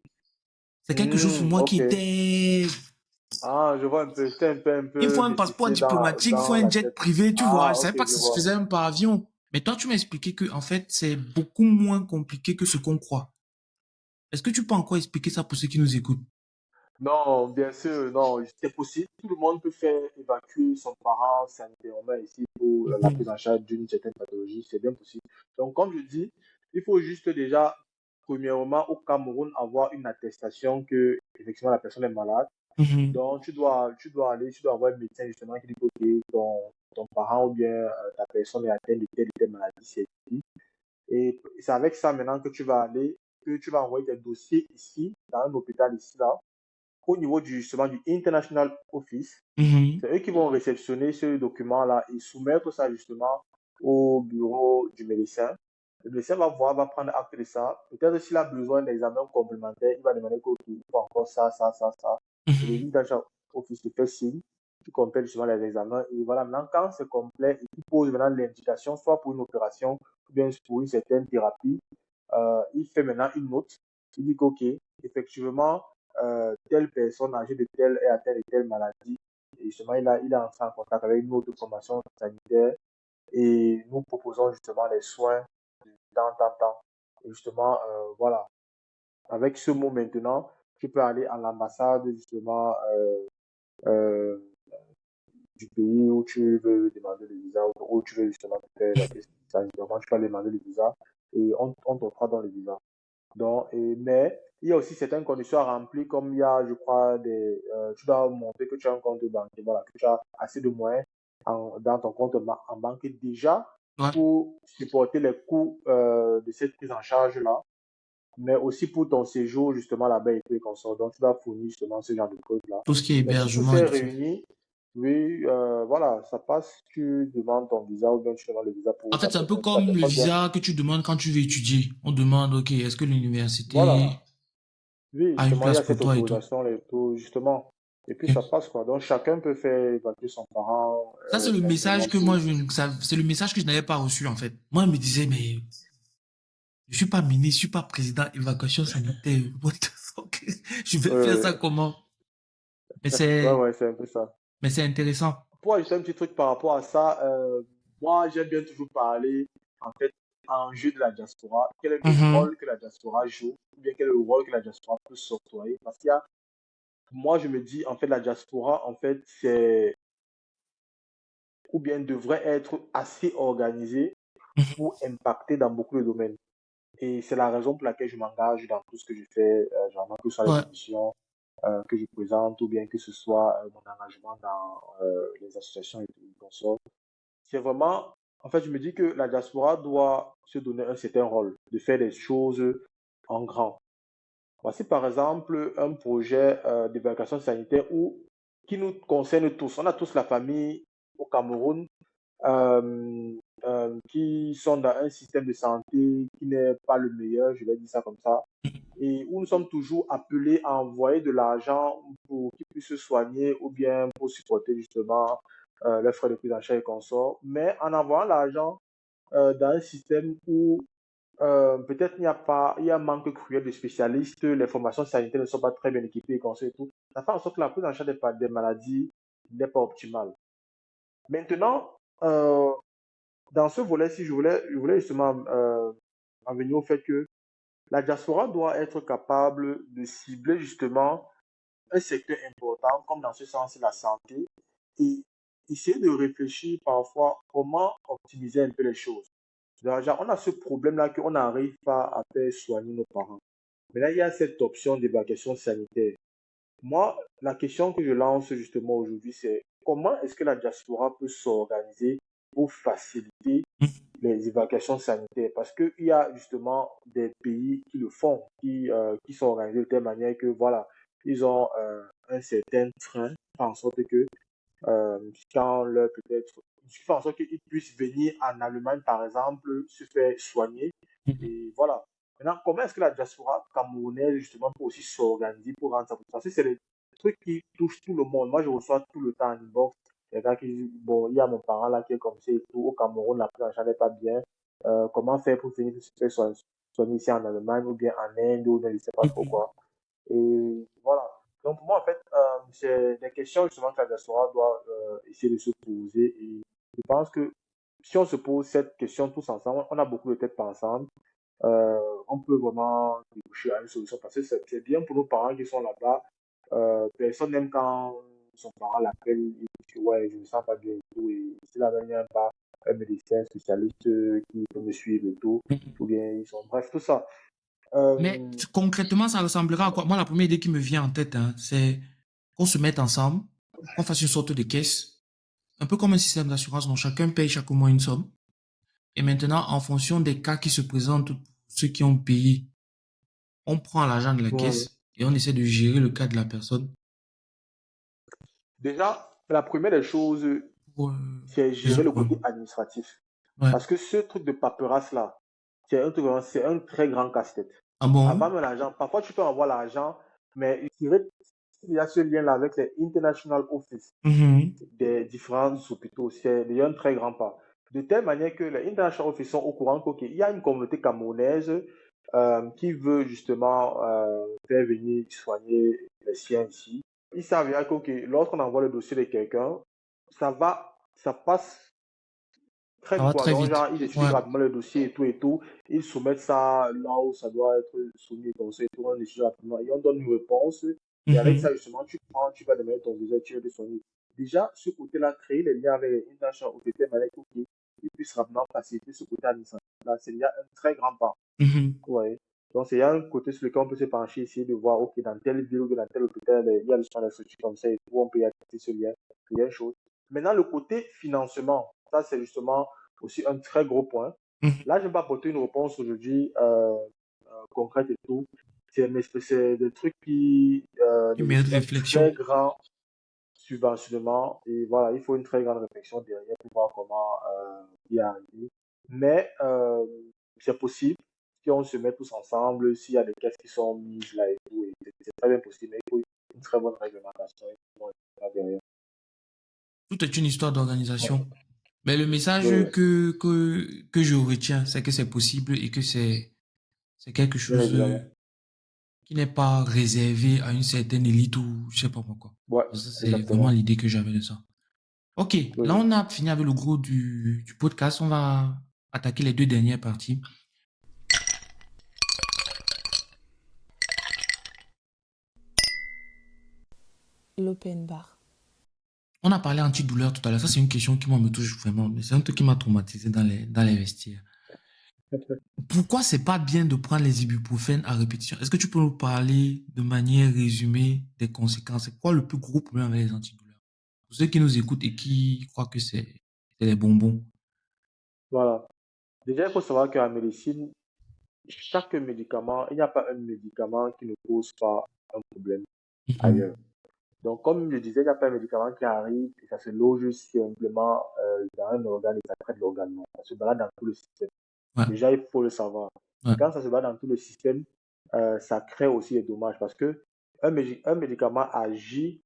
c'est quelque chose pour Mhm. moi qui Ok. était... Ah, je vois un peu. J'étais un Il faut peu un passeport déficient diplomatique, il faut dans un la jet tête. privé, tu vois. Ah, Je savais ok, pas que je ça se vois. faisait même par avion. Mais toi, tu m'as expliqué que en fait, c'est beaucoup moins compliqué que ce qu'on croit. Est-ce que tu peux encore expliquer ça pour ceux qui nous écoutent? Non, bien sûr, non, c'est possible. Tout le monde peut faire évacuer son parent sanitairement ici pour la Mhm. prise en charge d'une certaine pathologie. C'est bien possible. Donc, comme je dis, il faut juste déjà, premièrement, au Cameroun, avoir une attestation que, effectivement, la personne est malade. Mhm. Donc, tu dois avoir un médecin justement qui dit que ok, ton parent ou bien ta personne est atteinte de telle ou telle maladie, c'est ici. Et c'est avec ça maintenant que que tu vas envoyer tes dossiers ici, dans un hôpital ici, là, au niveau justement du International Office. Mhm. C'est eux qui vont réceptionner ce document-là et soumettre ça justement au bureau du médecin. Le médecin va voir, va prendre acte de ça. Peut-être s'il a besoin d'examens complémentaires, il va demander qu'il faut encore ça. Et le Mhm. International Office te fait signe. Tu complètes justement les examens. Et voilà, maintenant, quand c'est complet, il pose maintenant l'indication, soit pour une opération, ou bien pour une certaine thérapie. Il fait maintenant une note. Il dit qu'OK, effectivement, telle personne âgée de telle et atteinte de telle maladie. Et justement, il a entré en contact avec une autre formation sanitaire et nous proposons justement les soins de temps. Et justement, voilà, avec ce mot maintenant, tu peux aller à l'ambassade justement euh, du pays où tu veux demander le visa, où tu veux justement faire la test sanitairement, tu peux aller demander le visa et on t'offre dans le visa. Donc, mais il y a aussi certaines conditions à remplir, comme il y a, je crois, tu dois montrer que tu as un compte bancaire, voilà, que tu as assez de moyens dans ton compte en banque déjà Ouais. pour supporter les coûts de cette prise en charge-là, mais aussi pour ton séjour justement là-bas et tout et qu'on sort. Donc, tu dois fournir justement ce genre de trucs-là. Tout ce qui est Mais si tout hébergement s'est et tout ça. réuni, Oui, voilà, ça passe, tu demandes ton visa ou bien tu demandes le visa En pour fait, la c'est un peu personne. Si la comme le personne vient, visa que tu demandes quand tu veux étudier. On demande, OK, est-ce que voilà, l'université oui, a une justement, il y place a pour cette toi et tout? autorisation, et tout, justement. Et puis ça OK. passe, quoi. Donc chacun peut faire évacuer son parent Ça, c'est le message librement que pour. c'est le message que je n'avais pas reçu, en fait. Moi, je me disais, mais je suis pas ministre, je suis pas président, évacuation sanitaire. What the fuck? Je vais faire ça Ouais, comment? Mais ouais, c'est, ouais, c'est un peu ça. mais c'est intéressant. Pour ajouter un petit truc par rapport à ça, moi, j'aime bien toujours parler, en fait, en jeu de la diaspora. Quel est le Mhm. rôle que la diaspora joue, ou bien quel est le rôle que la diaspora peut s'octroyer. Parce qu'il y a, moi, je me dis, en fait, la diaspora, en fait, c'est, ou bien devrait être assez organisée Mhm. pour impacter dans beaucoup de domaines. Et c'est la raison pour laquelle je m'engage dans tout ce que je fais, genre, que ce soit les Ouais. émissions que je présente, ou bien que ce soit mon engagement dans les associations et tout, consorts. C'est vraiment, en fait, je me dis que la diaspora doit se donner un certain rôle, de faire des choses en grand. Voici par exemple un projet d'évacuation sanitaire qui nous concerne tous. On a tous la famille au Cameroun qui sont dans un système de santé qui n'est pas le meilleur, je vais dire ça comme ça, et où nous sommes toujours appelés à envoyer de l'argent pour qu'ils puissent se soigner ou bien pour supporter justement les frais de prise en charge et consorts. Mais en envoyant l'argent dans un système où peut-être il y a un manque cruel de spécialistes, les formations sanitaires ne sont pas très bien équipées et consorts et tout, ça fait en sorte que la prise en charge des maladies n'est pas optimale. Maintenant, dans ce volet, si je voulais justement en venir au fait que la diaspora doit être capable de cibler justement un secteur important, comme dans ce sens la santé, et essayer de réfléchir parfois comment optimiser un peu les choses. Genre, on a ce problème-là qu'on n'arrive pas à faire soigner nos parents. Mais là, il y a cette option d'évacuation sanitaire. Moi, la question que je lance justement aujourd'hui, c'est comment est-ce que la diaspora peut s'organiser pour faciliter les évacuations sanitaires? Parce qu'il y a justement des pays qui le font, qui sont organisés de telle manière que, voilà, ils ont un certain train, en sorte que quand leur peut-être, ce qui fait en sorte qu'ils puissent venir en Allemagne, par exemple, se faire soigner. Mhm. Et voilà. Maintenant, comment est-ce que la diaspora camerounaise, justement, peut aussi s'organiser pour rendre ça possible? Parce que c'est des trucs qui touchent tout le monde. Moi, je reçois tout le temps en inbox des gars qui disent, bon, il y a mon parent là qui est comme ça et tout. Au Cameroun, la prise en charge n'est pas bien. Comment faire pour venir se faire soigner ici en Allemagne ou bien en Inde ou bien je ne sais pas trop Mhm. quoi. Et voilà. Donc, pour moi, en fait, c'est des questions justement que la diaspora doit essayer de se poser. Et je pense que si on se pose cette question tous ensemble, on a beaucoup de têtes pensantes, on peut vraiment déboucher à une solution parce que c'est bien pour nos parents qui sont là-bas. Personne n'aime quand son parent l'appelle et dit que ouais, je ne me sens pas bien et tout. Et s'il n'avait même pas un médecin spécialiste qui peut me suivre et tout, ou bien ils sont bref, tout ça. Mais Euh, concrètement, ça ressemblera à quoi? Moi, la première idée qui me vient en tête, hein, c'est qu'on se mette ensemble, qu'on fasse une sorte de caisse, un peu comme un système d'assurance dont chacun paye chaque mois une somme. Et maintenant, en fonction des cas qui se présentent, pour ceux qui ont payé, on prend l'argent de la ouais. caisse et on essaie de gérer le cas de la personne Déjà, la première des choses, pour c'est gérer le résoudre le côté problème. administratif. Ouais. Parce que ce truc de paperasse-là, c'est un très grand casse-tête. Ah bon? Avant même l'argent, parfois tu peux avoir l'argent, mais il y a ce lien-là avec les International Office Mhm. des différents hôpitaux. C'est déjà un très grand pas. De telle manière que les International Office sont au courant qu'il y a une communauté camerounaise qui veut justement faire venir soigner les siens ici. Ils savent bien que lorsqu'on envoie le dossier de quelqu'un, ça passe très Ça vite va quoi. très Donc, vite. genre, ils étudient Ouais. rapidement le dossier et tout et tout. Ils soumettent ça là où ça doit être soumis comme ça et tout. On étudie rapidement et on donne une réponse. Et avec ça, Mhm. justement, tu prends, tu vas demander ton visa, tu vas te soigner. Déjà, ce côté-là, créer les liens avec les internationaux, de manière qu'ils puissent rapidement faciliter ce côté administratif. Là, c'est déjà un très grand pas. Mhm. Ouais. Donc, c'est un côté sur lequel on peut se pencher, essayer de voir, OK, dans telle ville ou dans tel hôpital, il y a le soin d'instruction comme ça et tout, on peut y activer ce lien. C'est une chose. Maintenant, le côté financement, ça, c'est justement aussi un très gros point. Mhm. Là, je ne vais pas apporter une réponse aujourd'hui concrète et tout. Mais c'est des trucs qui Qui mérite nécessitent un très réflexion. grand subventionnement. Et voilà, il faut une très grande réflexion derrière pour voir comment y arriver. Mais c'est possible si on se met tous ensemble, s'il y a des caisses qui sont mises là et tout, et c'est très bien possible, mais il faut une très bonne réglementation et tout, derrière. Tout est une histoire Ouais, d'organisation. Mais le message ouais, que je retiens, c'est que c'est possible et que c'est quelque bien chose évidemment. qui n'est pas réservé à une certaine élite ou je sais pas pourquoi. Ouais, Ça, c'est vraiment exactement. l'idée que j'avais de ça. Ok, Oui, là oui. on a fini avec le gros du podcast. On va attaquer les deux dernières parties. L'open bar. On a parlé antidouleur tout à l'heure. Ça, c'est une question qui moi me touche vraiment. Mais c'est un truc qui m'a traumatisé dans les vestiaires. Pourquoi c'est pas bien de prendre les ibuprofènes à répétition? Est-ce que tu peux nous parler de manière résumée des conséquences? C'est quoi le plus gros problème avec les antidouleurs? Pour ceux qui nous écoutent et qui croient que c'est des bonbons. Voilà. Déjà, il faut savoir qu'en médecine, chaque médicament, il n'y a pas un médicament qui ne cause pas un problème Mhm. ailleurs. Donc, comme je disais, il n'y a pas un médicament qui arrive et ça se loge simplement dans un organe et ça traite l'organe. Non, ça se balade dans tout le système. Ouais, Déjà, il faut le savoir. ouais. Et quand ça se balade dans tout le système, ça crée aussi des dommages parce que un médicament agit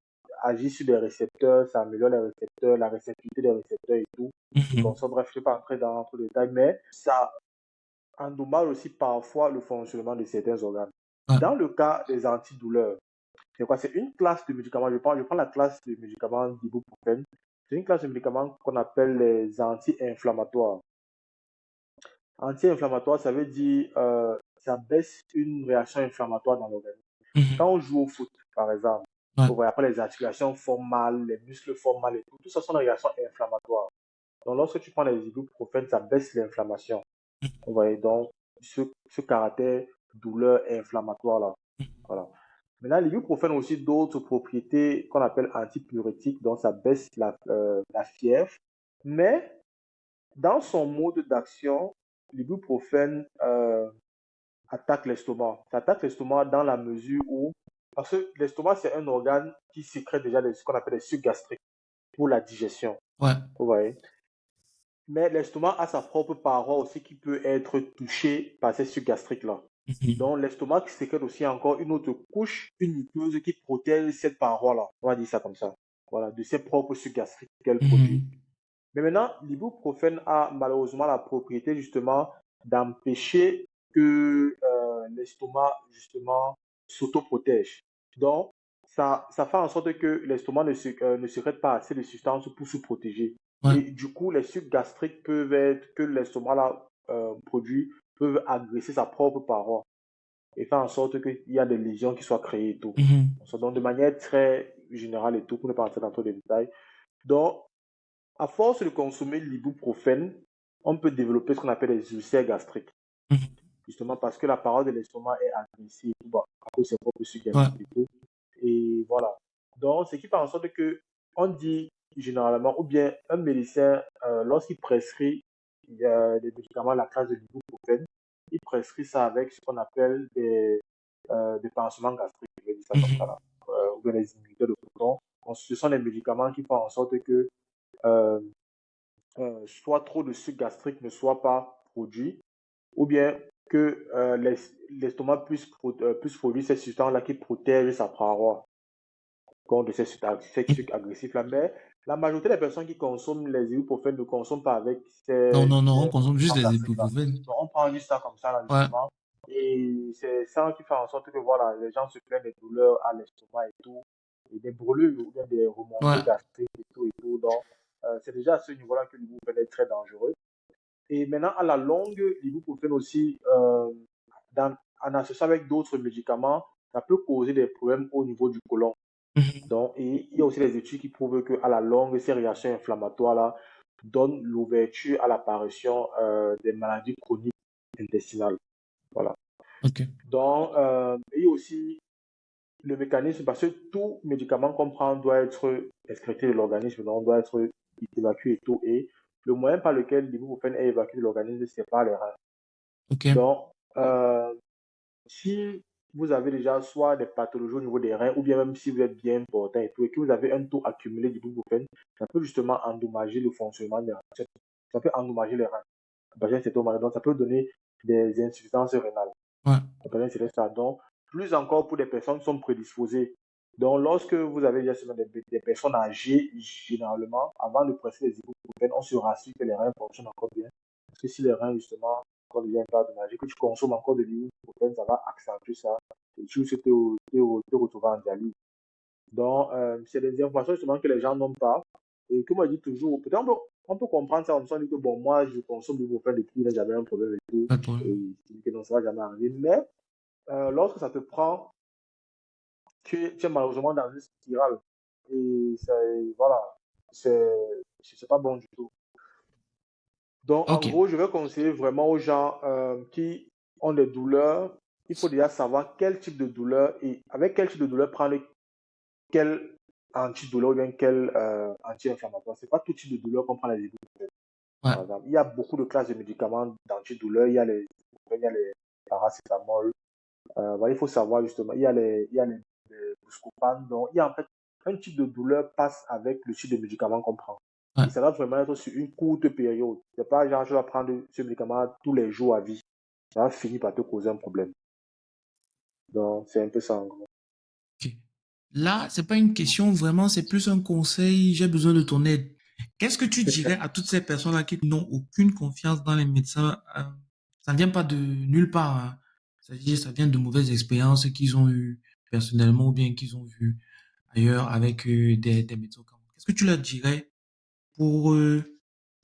sur des récepteurs, ça améliore les récepteurs, la réceptivité des récepteurs et tout. Et Mhm. consort, bref, je ne vais pas entrer dans tous les détails, mais ça endommage aussi parfois le fonctionnement de certains organes. Ouais. Dans le cas des antidouleurs, c'est quoi? C'est une classe de médicaments. Je prends la classe de médicaments d'ibuprofène. C'est une classe de médicaments qu'on appelle les anti-inflammatoires. Anti-inflammatoire, ça veut dire ça baisse une réaction inflammatoire dans l'organisme. Mhm. Quand on joue au foot, par exemple, Ouais. vous voyez, après les articulations font mal, les muscles font mal et tout ça sont des réactions inflammatoires. Donc lorsque tu prends les ibuprofènes, ça baisse l'inflammation. Vous voyez, donc ce caractère douleur inflammatoire là. Voilà. Maintenant, l'ibuprofène a aussi d'autres propriétés qu'on appelle antipyrétiques, donc ça baisse la fièvre. Mais dans son mode d'action, l'ibuprofène attaque l'estomac. Ça attaque l'estomac dans la mesure où, parce que l'estomac, c'est un organe qui sécrète déjà ce qu'on appelle des sucs gastriques pour la digestion. Ouais. Vous voyez? Mais l'estomac a sa propre paroi aussi qui peut être touchée par ces sucs gastriques-là. Mhm. Donc, l'estomac sécrète aussi encore une autre couche, une muqueuse qui protège cette paroi-là. On va dire ça comme ça. Voilà, de ses propres sucs gastriques qu'elle produit. Mhm. Mais maintenant, l'ibuprofène a malheureusement la propriété justement d'empêcher que l'estomac justement s'autoprotège. Donc, ça fait en sorte que l'estomac ne sécrète pas assez de substances pour se protéger. Ouais. Et du coup, les sucs gastriques peuvent être, que l'estomac là, produit, peuvent agresser sa propre paroi et faire en sorte qu'il y a des lésions qui soient créées et tout. Mhm. Donc, de manière très générale et tout, pour ne pas entrer dans tous les détails. Donc, à force de consommer l'ibuprofène, on peut développer ce qu'on appelle des ulcères gastriques. Mhm. Justement parce que la parole de l'estomac est agressive bon, à cause de ses propres sucres Ouais. gastriques et tout. Et voilà. Donc, ce qui fait en sorte que on dit généralement, ou bien un médecin, lorsqu'il prescrit des médicaments à la classe de l'ibuprofène, il prescrit ça avec ce qu'on appelle des pansements gastriques, je vais dire ça comme ça Mhm. là, ou bien des inhibiteurs de coton. Ce sont des médicaments qui font en sorte que euh, soit trop de sucre gastrique ne soit pas produit, ou bien que l'estomac puisse produire ces substances-là qui protègent sa paroi contre ces sucres agressifs-là. Mais la majorité des personnes qui consomment les ibuprofènes ne consomment pas avec Non, non, non, on ces consomme juste pansements les gastriques-là. ibuprofènes. Donc, on prend juste ça comme ça, là, Ouais. justement. Et c'est ça qui fait en sorte que voilà, les gens se plaignent des douleurs à l'estomac et tout, et des brûlures ou bien des Ouais. remontées gastriques et tout et tout. Donc, c'est déjà à ce niveau-là que l'ibuprofène est très dangereux. Et maintenant, à la longue, l'ibuprofène aussi, en association avec d'autres médicaments, ça peut causer des problèmes au niveau du côlon. Mhm. Donc, et il y a aussi des études qui prouvent qu'à la longue, ces réactions inflammatoires-là donnent l'ouverture à l'apparition des maladies chroniques intestinales. Voilà. Ok. Donc, il y a aussi le mécanisme, parce que tout médicament qu'on prend doit être excrété de l'organisme, donc doit être évacué et tout. Et le moyen par lequel l'ibuprofène est évacué de l'organisme, c'est par les reins. Ok. Donc, si vous avez déjà soit des pathologies au niveau des reins, ou bien même si vous êtes bien portant et tout, et que vous avez un taux accumulé d'ibuprofène, ça peut justement endommager le fonctionnement des reins. Ça peut endommager les reins. Donc, ça peut donner des insuffisances rénales. Ouais. Donc, plus encore pour des personnes qui sont prédisposées. Donc, lorsque vous avez des personnes âgées, généralement, avant de presser les ibuprofènes, on se rassure que les reins fonctionnent encore bien. Parce que si les reins, justement, quand il devient pas endommagé, que tu consommes encore de l'ibuprofène, ça va accentuer ça. Et tu te retrouver en dialyse. Donc, c'est des informations justement que les gens n'ont pas. Et que moi, je dis toujours, peut-être on peut comprendre ça en se disant que bon, moi, je consomme l'ibuprofène depuis que j'avais un problème et tout. Pas de problème. Et que non, ça va jamais arriver. Mais, lorsque ça te prend, tu es malheureusement dans une spirale. Et voilà, c'est pas bon du tout. Donc, en Ok. gros, je vais conseiller vraiment aux gens qui ont des douleurs, il faut déjà savoir quel type de douleur et avec quel type de douleur prendre quel antidouleur ou bien quel anti-inflammatoire. C'est pas tout type de douleur qu'on prend les ibuprofènes. Ouais. Par exemple, il y a beaucoup de classes de médicaments d'antidouleurs. Il y a les paracétamol. Voilà, il faut savoir justement, il y a les Buscopan. Donc, il y a en fait un type de douleur passe avec le type de médicament qu'on prend. Ouais. Et ça doit vraiment être sur une courte période. C'est pas genre, je dois prendre ce médicament tous les jours à vie. Ça va finir par te causer un problème. Donc, c'est un peu ça en gros. Ok. Là, c'est pas une question vraiment, c'est plus un conseil. J'ai besoin de ton aide. Qu'est-ce que tu dirais à toutes ces personnes-là qui n'ont aucune confiance dans les médecins? Ça ne vient pas de nulle part, hein. C'est-à-dire, ça vient de mauvaises expériences qu'ils ont eues personnellement ou bien qu'ils ont vues ailleurs avec des médecins. Qu'est-ce que tu leur dirais pour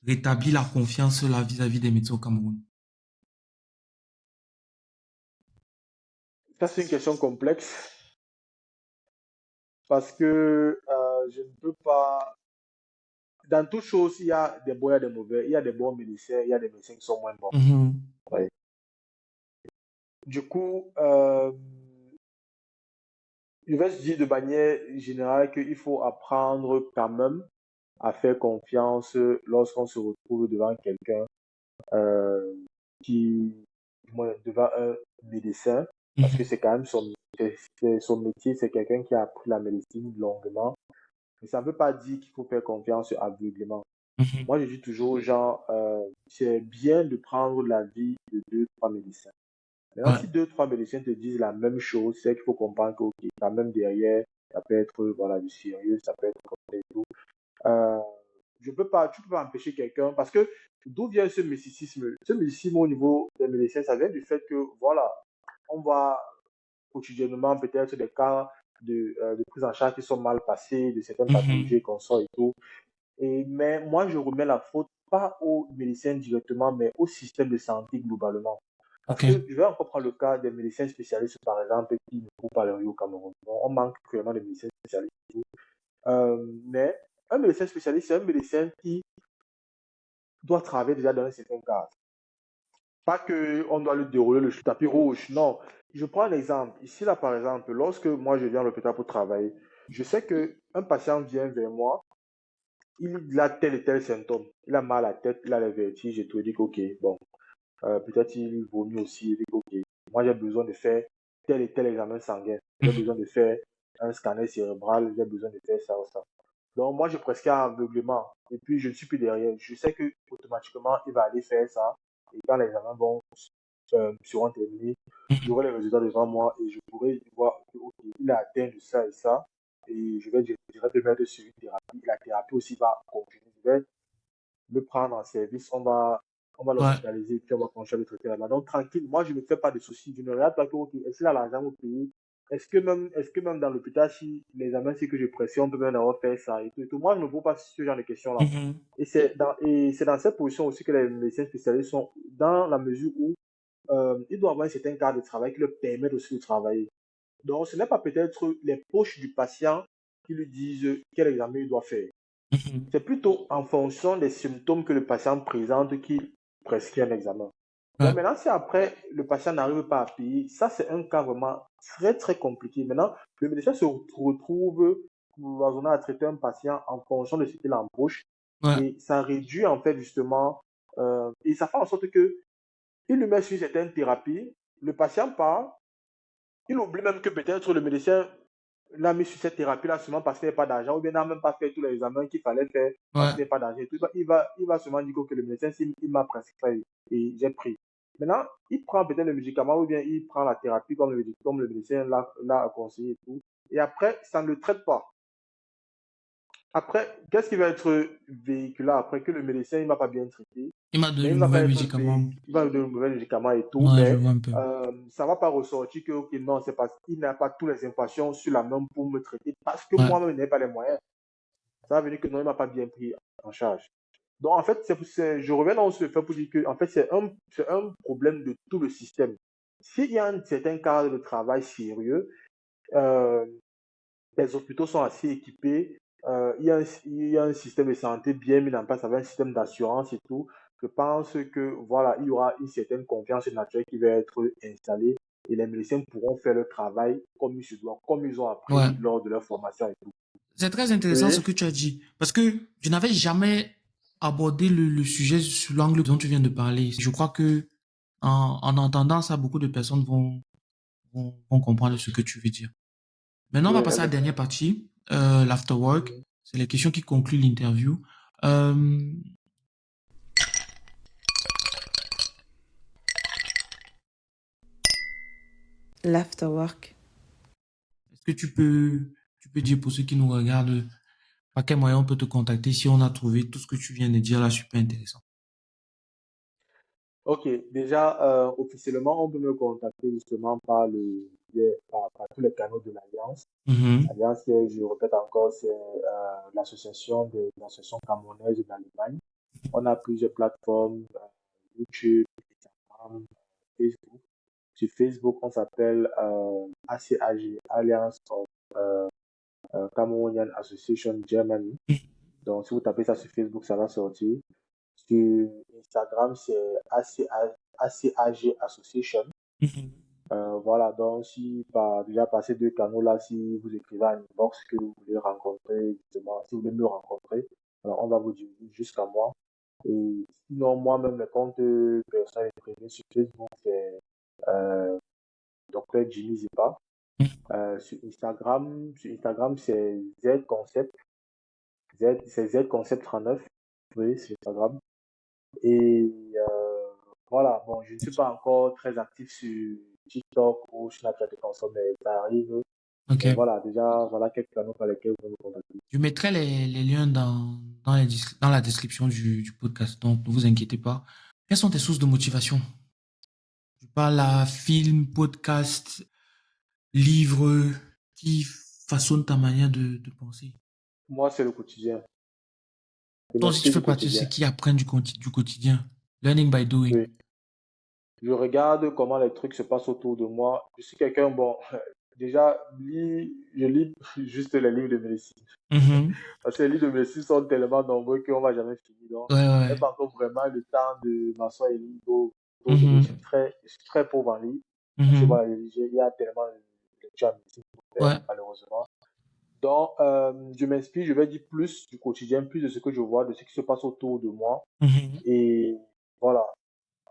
rétablir la confiance là vis-à-vis des médecins au Cameroun? Ça, c'est une question complexe parce que je ne peux pas. Dans toute chose, il y a des bons et des mauvais. Il y a des bons médecins, il y a des médecins qui sont moins bons. Mhm. Ouais. Du coup, je vais dire de manière générale qu'il faut apprendre quand même à faire confiance lorsqu'on se retrouve devant quelqu'un euh, qui, du moins, devant un médecin, parce que Mhm. c'est quand même c'est son métier, c'est quelqu'un qui a appris la médecine longuement. Mais ça ne veut pas dire qu'il faut faire confiance aveuglément. Mhm. Moi, je dis toujours aux gens, c'est bien de prendre l'avis de deux, trois médecins. Maintenant, Ouais. si deux, trois médecins te disent la même chose, c'est qu'il faut comprendre que, ok, quand même derrière, ça peut être, voilà, du sérieux, ça peut être comme ça et tout. Euh, tu peux pas empêcher quelqu'un, parce que d'où vient ce mysticisme? Ce mysticisme au niveau des médecins, ça vient du fait que, voilà, on voit quotidiennement peut-être des cas de prise en charge qui sont mal passés, de certaines Mhm. pathologies qu'on sort et tout. Mais moi, je remets la faute pas aux médecins directement, mais au système de santé globalement. Parce Ok. que je vais encore prendre le cas des médecins spécialistes, par exemple, qui ne courent pas le riz au Cameroun. Bon, on manque cruellement de médecins spécialistes. Mais un médecin spécialiste, c'est un médecin qui doit travailler déjà dans un certain cadre. Pas qu'on doit lui dérouler le tapis rouge, non. Je prends un exemple. Ici, là, par exemple, lorsque moi, je viens à l'hôpital pour travailler, je sais qu'un patient vient vers moi, il a tel et tel symptôme. Il a mal à la tête, il a les vertiges et tout. Il dit que, ok, bon, peut-être il vomit aussi. Il dit que, ok, moi, j'ai besoin de faire tel et tel examen sanguin. J'ai besoin Mhm. de faire un scanner cérébral. J'ai besoin de faire ça ou ça. Donc, moi, je prescris un aveuglement. Et puis, je ne suis plus derrière. Je sais que automatiquement, il va aller faire ça. Et quand les examens seront terminés, Mhm. j'aurai les résultats devant moi et je pourrai voir que, ok, il a atteint de ça et ça. Et je vais directement le mettre sur une thérapie. Et la thérapie aussi va continuer. Je vais le prendre en service. On va Ouais. l'hospitaliser. Puis, on va continuer à le traiter là-bas. Donc, tranquille. Moi, je ne me fais pas de soucis. Je ne regarde pas que, ok, est-ce qu'il a l'argent pour payer? Est-ce que même dans l'hôpital, si les examens, c'est que je pressionne, on peut même avoir fait ça et tout, et tout. Moi, je ne me pose pas ce genre de questions-là. Mhm. Et c'est dans cette position aussi que les médecins spécialistes sont, dans la mesure où ils doivent avoir un certain cadre de travail qui leur permet aussi de travailler. Donc, ce n'est pas peut-être les poches du patient qui lui disent quel examen il doit faire. Mhm. C'est plutôt en fonction des symptômes que le patient présente qui prescrit un examen. Ouais. Donc maintenant, si après le patient n'arrive pas à payer, ça c'est un cas vraiment très très compliqué. Maintenant, le médecin se retrouve cloisonné à traiter un patient en fonction de ce qu'il embauche Ouais. et ça réduit en fait justement, et ça fait en sorte que il lui met sur certaines thérapies, le patient part, Il oublie même que peut-être le médecin l'a mis sur cette thérapie-là seulement parce qu'il n'y a pas d'argent, ou bien n'a même pas fait tous les examens qu'il fallait faire parce Ouais, qu'il n'y a pas d'argent. Il va seulement dire que le médecin, il m'a prescrit et j'ai pris. Maintenant, il prend peut-être le médicament ou bien il prend la thérapie comme le médecin l'a conseillé et tout. Et après, ça ne le traite pas. Après, qu'est-ce qui va être véhiculé après que le médecin il m'a pas bien traité, il m'a donné mais le il va pas mauvais être médicament. il va me donner de mauvais médicaments et tout, Ouais, je mais vois un peu. ça va pas ressortir que ok, non, c'est parce qu'il n'a pas toutes les informations sur la même pour me traiter parce que Ouais, moi-même je n'ai pas les moyens. Ça va venir que non, il m'a pas bien pris en charge. Donc en fait, je reviens dans ce fait pour dire que en fait c'est un problème de tout le système. S'il y a un certain cadre de travail sérieux, euh, les hôpitaux sont assez équipés. Il y a un système de santé bien mis en place avec un système d'assurance et tout. Je pense que voilà, il y aura une certaine confiance naturelle qui va être installée et les médecins pourront faire le travail comme il se doit, comme ils ont ouais. appris lors de leur formation et tout. C'est très intéressant ce Oui, que tu as dit. Parce que je n'avais jamais abordé le sujet sous l'angle dont tu viens de parler. Je crois que en entendant ça, beaucoup de personnes vont comprendre ce que tu veux dire. Maintenant, on oui, va passer à la dernière partie, l'afterwork. C'est les questions qui concluent l'interview. Euh, L'afterwork. Est-ce que tu peux dire pour ceux qui nous regardent, par quel moyen on peut te contacter si on a trouvé tout ce que tu viens de dire là super intéressant? ok. Déjà, officiellement, on peut me contacter justement par tous les canaux de l'Alliance. Mhm, L'Alliance, je répète encore, c'est l'association des associations camerounaises d'Allemagne. On a plusieurs plateformes, YouTube, Instagram, Facebook. Sur Facebook, on s'appelle ACAG, Alliance of Cameroonian Association Germany. Donc, si vous tapez ça sur Facebook, ça va sortir. Sur Instagram, c'est ACAG Association. mhm. Voilà, donc si déjà par ces deux canaux-là, si vous écrivez à inbox que vous voulez rencontrer, justement, si vous voulez me rencontrer, alors on va vous diriger jusqu'à moi. Et sinon, moi-même, mes comptes personnels et privés sur Facebook, c'est euh, Dr. Jimmy Zipa. Sur Instagram, c'est Z-Concept. C'est Z-Concept 39. Oui, sur Instagram. Et voilà, bon, je ne suis pas encore très actif sur TikTok ou Snapchat et consorts, mais ça arrive. Ok. Mais voilà, déjà, voilà quelques canaux par lesquels vous me contacter. Je mettrai les liens dans la description du podcast, donc ne vous inquiétez pas. Quelles sont tes sources de motivation? Je parle à film, podcast, livres qui façonnent ta manière de penser. Moi, c'est le quotidien. Je Toi aussi, tu m'inspire fais du partie de ceux quotidien. qui apprennent du quotidien. Learning by doing. Oui. Je regarde comment les trucs se passent autour de moi. Je suis quelqu'un, bon, déjà, je lis juste les livres de médecine. Mhm. Parce que les livres de médecine sont tellement nombreux qu'on va jamais finir. Donc, Ouais, je n'ai ouais. pas encore vraiment le temps de m'asseoir et lire d'autres livres. Mhm. Je suis très pauvre en livres. Parce que Mhm. voilà, il y a tellement de lectures en médecine pour faire, Ouais. malheureusement. Donc, je m'inspire, je vais dire plus du quotidien, plus de ce que je vois, de ce qui se passe autour de moi. Mhm. Et voilà,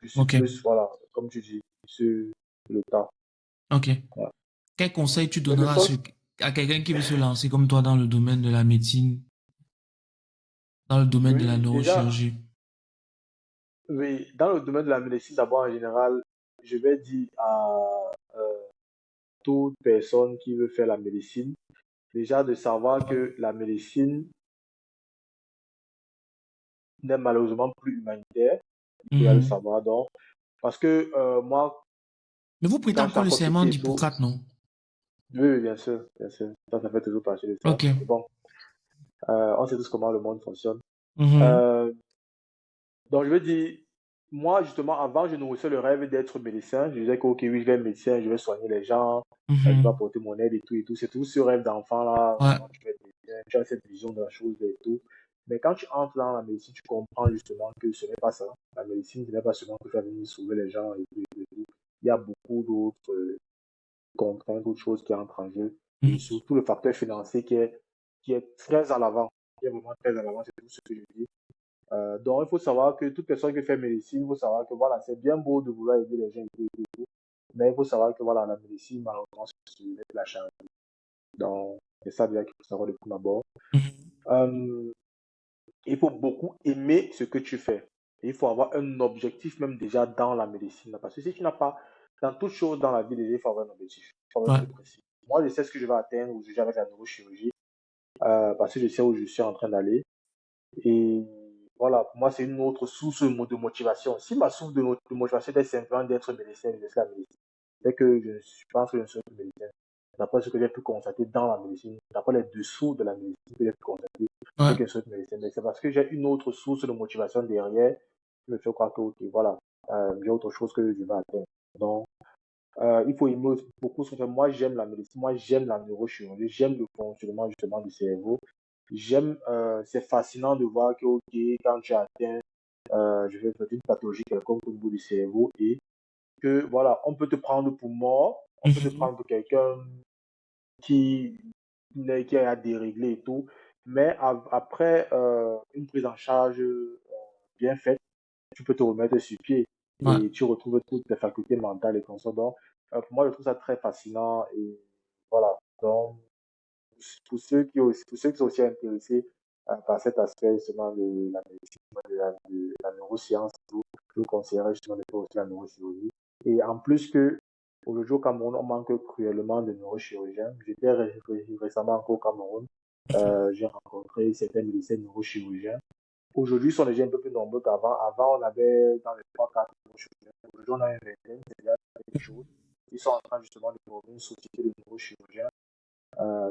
je suis Ok. plus, voilà, comme tu dis, sur le tas. Ok. Voilà. Quel conseil tu Mais de donneras sorte, à quelqu'un qui veut se lancer comme toi dans le domaine de la médecine, dans le domaine de la oui, déjà, neurochirurgie? oui, dans le domaine de la médecine, d'abord, en général, je vais dire à toute personne qui veut faire la médecine, déjà de savoir que la médecine n'est malheureusement plus humanitaire. Il faut déjà le Mhm. savoir, donc. Parce que moi, Mais vous prêtez quand j'étais encore le encore serment petit et tout, d'Hippocrate, non? oui, oui, bien sûr, bien sûr. Ça fait toujours partie de ça. Ok. Mais bon, on sait tous comment le monde fonctionne. Mhm. Euh, donc, je veux dire, moi, justement, avant, je nourrissais le rêve d'être médecin. Je disais que, ok, oui, je vais être médecin, je vais soigner les gens, je vais Mhm. apporter mon aide et tout et tout. C'est tout ce rêve d'enfant-là. Ouais. Vraiment, tu vas être médecin, tu as cette vision de la chose et tout. Mais quand tu entres dans la médecine, tu comprends justement que ce n'est pas ça. La médecine, ce n'est pas seulement que tu vas venir sauver les gens et tout et tout. Il y a beaucoup d'autres contraintes, d'autres choses qui entrent en jeu. Et Mhm. surtout le facteur financier qui est très à l'avant. Qui est vraiment très à l'avant, c'est tout ce que je dis. Donc, il faut savoir que toute personne qui fait médecine, il faut savoir que voilà, c'est bien beau de vouloir aider les gens et tout, Mais il faut savoir que voilà, la médecine, malheureusement, c'est de la charité. Donc, c'est ça déjà qu'il faut savoir de prime abord. Mhm. Euh, il faut beaucoup aimer ce que tu fais. Et il faut avoir un objectif même déjà dans la médecine. Parce que si tu n'as pas, dans toute chose dans la vie, déjà, il faut avoir un objectif. Il faut avoir un Ouais. truc précis. Moi, je sais ce que je vais atteindre aujourd'hui avec la neurochirurgie, parce que je sais où je suis en train d'aller. Et voilà, pour moi, c'est une autre source de motivation. Si ma source de motivation est simplement d'être médecin, je fais la médecine. C'est que je pense que je ne suis pas médecin. D'après ce que j'ai pu constater dans la médecine, d'après les dessous de la médecine que j'ai pu constater, c'est Ouais. que je suis médecin. Mais c'est parce que j'ai une autre source de motivation derrière qui me fait croire que, ok, voilà, j'ai autre chose que je vais atteindre. Donc, il faut aimer beaucoup ce qu'on fait. Moi, j'aime la médecine, moi, j'aime la neurochirurgie, j'aime le fonctionnement justement du cerveau. J'aime, c'est fascinant de voir que, ok, quand tu atteins, je vais faire une pathologie quelconque au niveau du cerveau et que, voilà, on peut te prendre pour mort, on peut te Mhm. prendre pour quelqu'un qui, qui a déréglé et tout, mais après une prise en charge bien faite, tu peux te remettre sur pied Ouais. et tu retrouves toutes tes facultés mentales et consorts. Donc, pour moi, je trouve ça très fascinant et voilà. Donc, pour ceux qui sont aussi intéressés par cet aspect justement de la médecine, de la neuroscience, je vous conseillerais justement de faire aussi la neurochirurgie. Et en plus que aujourd'hui au Cameroun, on manque cruellement de neurochirurgiens. J'étais récemment encore au Cameroun. J'ai rencontré certains médecins neurochirurgiens. Aujourd'hui, ils sont déjà un peu plus nombreux qu'avant. Avant, on avait dans les 3-4 neurochirurgiens. Aujourd'hui, on a une vingtaine, c'est déjà quelque chose. Ils sont en train justement de former une société de neurochirurgiens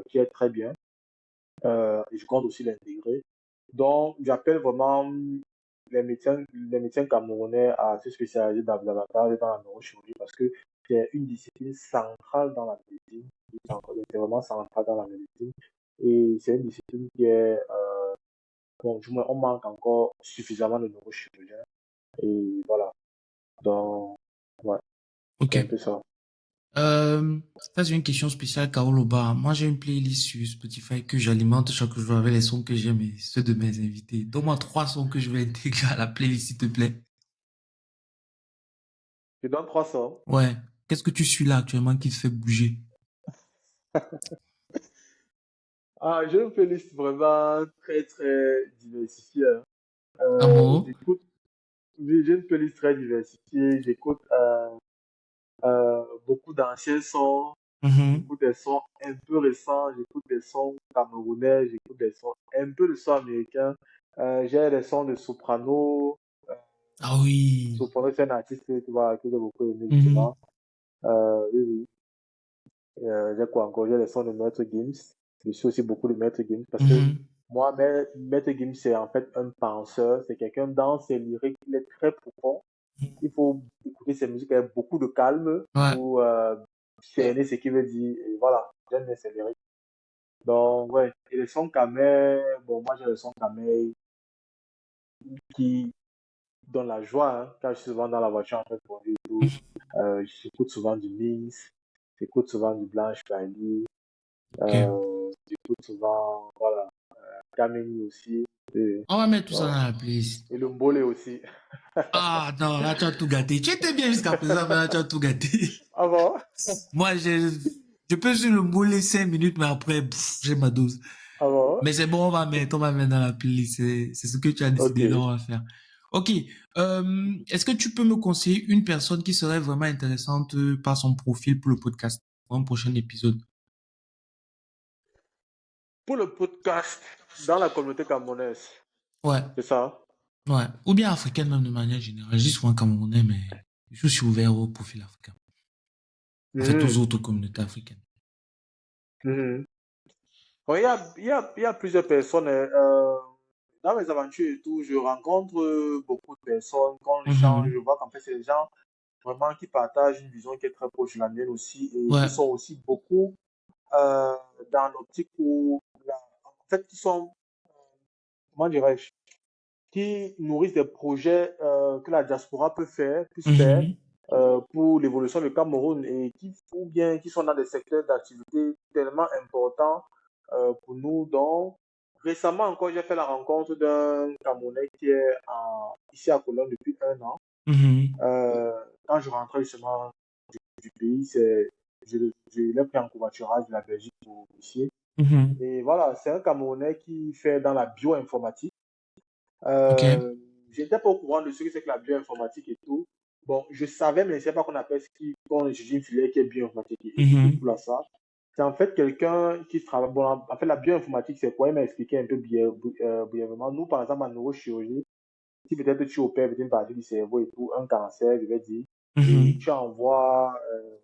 qui est très bien. Et je compte aussi l'intégrer. Donc, j'appelle vraiment les médecins camerounais à se spécialiser davantage dans la neurochirurgie parce que c'est une discipline centrale dans la médecine. C'est vraiment central dans la médecine. Et c'est une discipline qui est, bon, du moins, on manque encore suffisamment de neurochirurgiens. Et voilà. Donc, ouais, Ok. c'est un peu ça. Ça, c'est une question spéciale, Kaoloba. Moi, j'ai une playlist sur Spotify que j'alimente chaque jour avec les sons que j'aime et ceux de mes invités. Donne-moi 3 sons que je vais intégrer à la playlist, s'il te plaît. Je donne 300. Ouais. Qu'est-ce que tu suis là actuellement qui te fait bouger? Ah, j'ai une playlist vraiment très, très diversifiée, hein. Amour? J'écoute, oui, j'ai une playlist très diversifiée. J'écoute beaucoup d'anciens sons, Mhm. j'écoute des sons un peu récents, j'écoute des sons camerounais, j'écoute des sons un peu de sons américains. J'ai des sons de Soprano. Euh, Ah oui. Soprano, c'est un artiste que j'ai beaucoup aimé Mhm. justement. Oui, oui. J'ai quoi encore? J'ai les sons de Maître Gims. Je suis aussi beaucoup de Maître Gims parce que Mhm. moi, Maître Gims, c'est en fait un penseur. C'est quelqu'un dans ses lyriques, il est très profond. Il faut écouter ses musiques avec beaucoup de calme Ouais. pour cerner ce qu'il veut dire. Et voilà, j'aime bien ses lyriques. Donc, ouais. Et le son Kamei, bon, moi j'ai le son Kamei qui donne la joie, hein, quand je suis souvent dans la voiture en train de conduire et tout. J'écoute souvent du Minx, j'écoute souvent du Blanche Bali, Ok. j'écoute souvent, voilà, Kameni aussi. Et, On va mettre tout ça bon, dans la playlist. et le Mbole aussi. Ah non, là, tu as tout gâté. Tu étais bien jusqu'à présent, mais là, tu as tout gâté. Ah bon? Moi, je peux sur le bouler 5 minutes, mais après, j'ai ma dose. Ah bon? Mais c'est bon, on va mettre dans la playlist. C'est ce que tu as Ok. décidé, donc on va faire. Ok. Est-ce que tu peux me conseiller une personne qui serait vraiment intéressante par son profil pour le podcast, pour un prochain épisode? Pour le podcast dans la communauté camerounaise, Ouais, c'est ça? ouais. Ou bien africaine même de manière générale. Je dis souvent camerounais, mais je suis ouvert au profil africain. En fait, aux Mhm, autres communautés africaines. mhm. Bon, il y a plusieurs personnes, hein. Dans mes aventures et tout, je rencontre beaucoup de personnes. Quand j'échange, je Mhm. vois qu'en fait, c'est des gens vraiment qui partagent une vision qui est très proche de la mienne aussi et qui Ouais. sont aussi beaucoup euh, dans l'optique où, en fait, qui sont, comment dirais-je, qui nourrissent des projets que la diaspora puisse faire Mhm. pour l'évolution du Cameroun et ou bien qui sont dans des secteurs d'activité tellement importants pour nous. Donc, récemment encore, j'ai fait la rencontre d'un Camerounais qui est ici à Cologne depuis 1 an. Mhm. Euh, Quand je rentrais justement du pays. Je l'ai pris en covoiturage de la Belgique pour ici. Mhm. Et voilà, c'est un Camerounais qui fait dans la bioinformatique. Ok. J'étais pas au courant de ce que c'est que la bioinformatique et tout. Bon, je savais, mais je ne sais pas qu'on appelle qu'on étudie une filière qui est bioinformatique. Et ce qui Mhm. coule à ça, c'est en fait quelqu'un qui travaille. Bon, en fait, la bioinformatique, c'est quoi? Il m'a expliqué un peu brièvement. Nous, par exemple, en neurochirurgie, si peut-être tu opères peut-être une partie du cerveau et tout, un cancer, je vais dire, et Mhm. tu envoies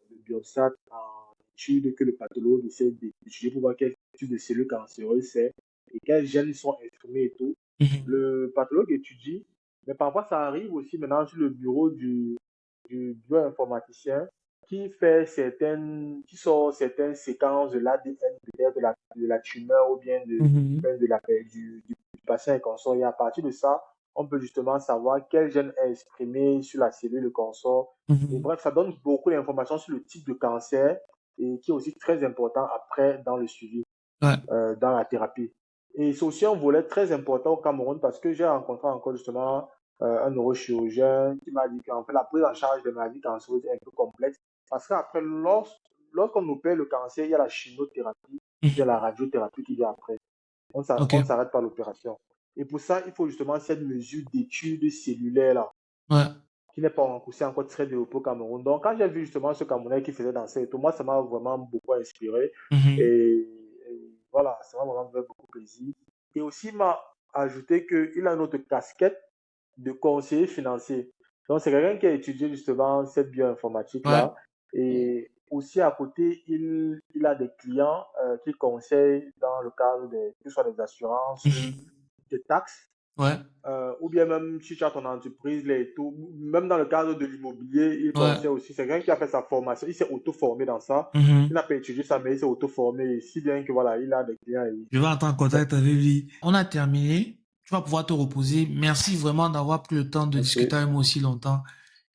le biopsat en étude que le pathologue essaie d'étudier pour voir quel type de cellules cancéreuses c'est et quels gènes sont exprimés et tout. Mhm. Le pathologue étudie, mais parfois ça arrive aussi maintenant sur le bureau du bioinformaticien qui sort certaines séquences de l'ADN, peut-être de la tumeur ou bien Mhm. du patient et consort. Et à partir de ça, on peut justement savoir quel gène est exprimé sur la cellule consort. Et Mhm. bref, ça donne beaucoup d'informations sur le type de cancer et qui est aussi très important après dans le suivi, Ouais. dans la thérapie. Et c'est aussi un volet très important au Cameroun parce que j'ai rencontré encore justement un neurochirurgien qui m'a dit qu'en fait la prise en charge des maladies cancéreuses est un peu complexe parce qu'après, lorsqu'on opère le cancer, il y a la chimiothérapie, il y a Mhm. la radiothérapie qui vient après. Ok. On ne s'arrête pas à l'opération. Et pour ça, il faut justement cette mesure d'étude cellulaire-là, Ouais. qui n'est pas aussi encore très développée au Cameroun. Donc, quand j'ai vu justement ce Camerounais qui faisait danser et tout, moi, ça m'a vraiment beaucoup inspiré. Mhm. Et voilà, ça m'a vraiment fait beaucoup plaisir. Et aussi, il m'a ajouté qu'il a une autre casquette de conseiller financier. Donc, c'est quelqu'un qui a étudié justement cette Ouais. bioinformatique-là. Et aussi, à côté, il a des clients qu'il conseille dans le cadre que ce soit des assurances, Mhm. des taxes, Ouais. ou bien même si tu as ton entreprise, les taux, même dans le cadre de l'immobilier, il Ouais. conseille aussi. C'est quelqu'un qui a fait sa formation, il s'est auto-formé dans ça. Il Mhm. n'a pas étudié ça, mais il s'est auto-formé, si bien que voilà, il a des clients. Je vais entrer en contact avec lui. On a terminé. Tu vas pouvoir te reposer. Merci vraiment d'avoir pris le temps de discuter Ok, avec moi aussi longtemps.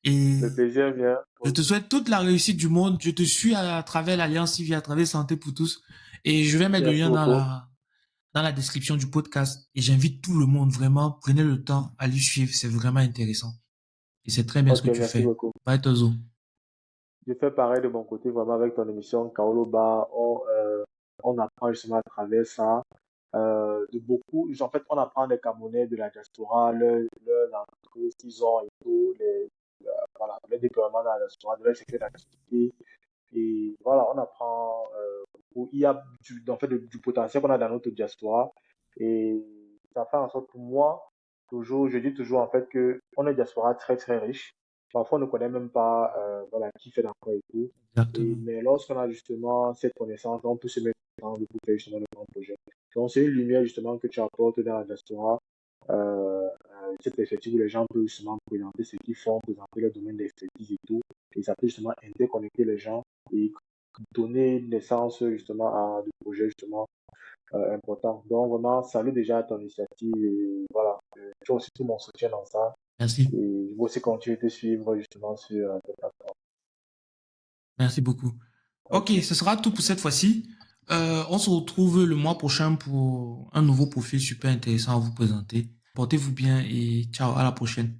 Et le plaisir vient. je te souhaite toute la réussite du monde. Je te suis à travers l'Alliance Civi, à travers Santé pour tous. Et je vais mettre le Merci lien beaucoup. dans la description du podcast. Et j'invite tout le monde, vraiment, prenez le temps à lui suivre. C'est vraiment intéressant. Et c'est très bien ce Ok, que tu merci fais. beaucoup. Bye, Tozo. Je fais pareil de mon côté, vraiment avec ton émission Kaolo Bar. On apprend justement à travers ça de beaucoup. En fait, on apprend des Camerounais de la diaspora, leurs entreprises qu'ils ont et tout, voilà, le déploiement dans la diaspora, de leur secteur d'activité. Et voilà, on apprend où il y a en fait, du potentiel qu'on a dans notre diaspora. Et ça fait en sorte pour moi, toujours, je dis toujours en fait que on est une diaspora très très riche. Parfois, on ne connaît même pas voilà, qui fait dans quoi et tout. Exactement. Mais lorsqu'on a justement cette connaissance, on peut se mettre ensemble pour faire justement le grand projet. Donc, c'est une lumière justement que tu apportes dans la diaspora. Cette perspective où les gens peuvent justement présenter ce qu'ils font, présenter leur domaine d'expertise et tout. Et ça peut justement interconnecter les gens et donner naissance justement à des projets justement importants. Donc, vraiment, salut déjà à ton initiative et voilà, tu as aussi tout mon soutien dans ça. Merci. Et je vais aussi continuer de te suivre justement sur cette plateforme. Merci beaucoup. Ok, Ok, ce sera tout pour cette fois-ci. On se retrouve le mois prochain pour un nouveau profil super intéressant à vous présenter. Portez-vous bien et ciao, à la prochaine.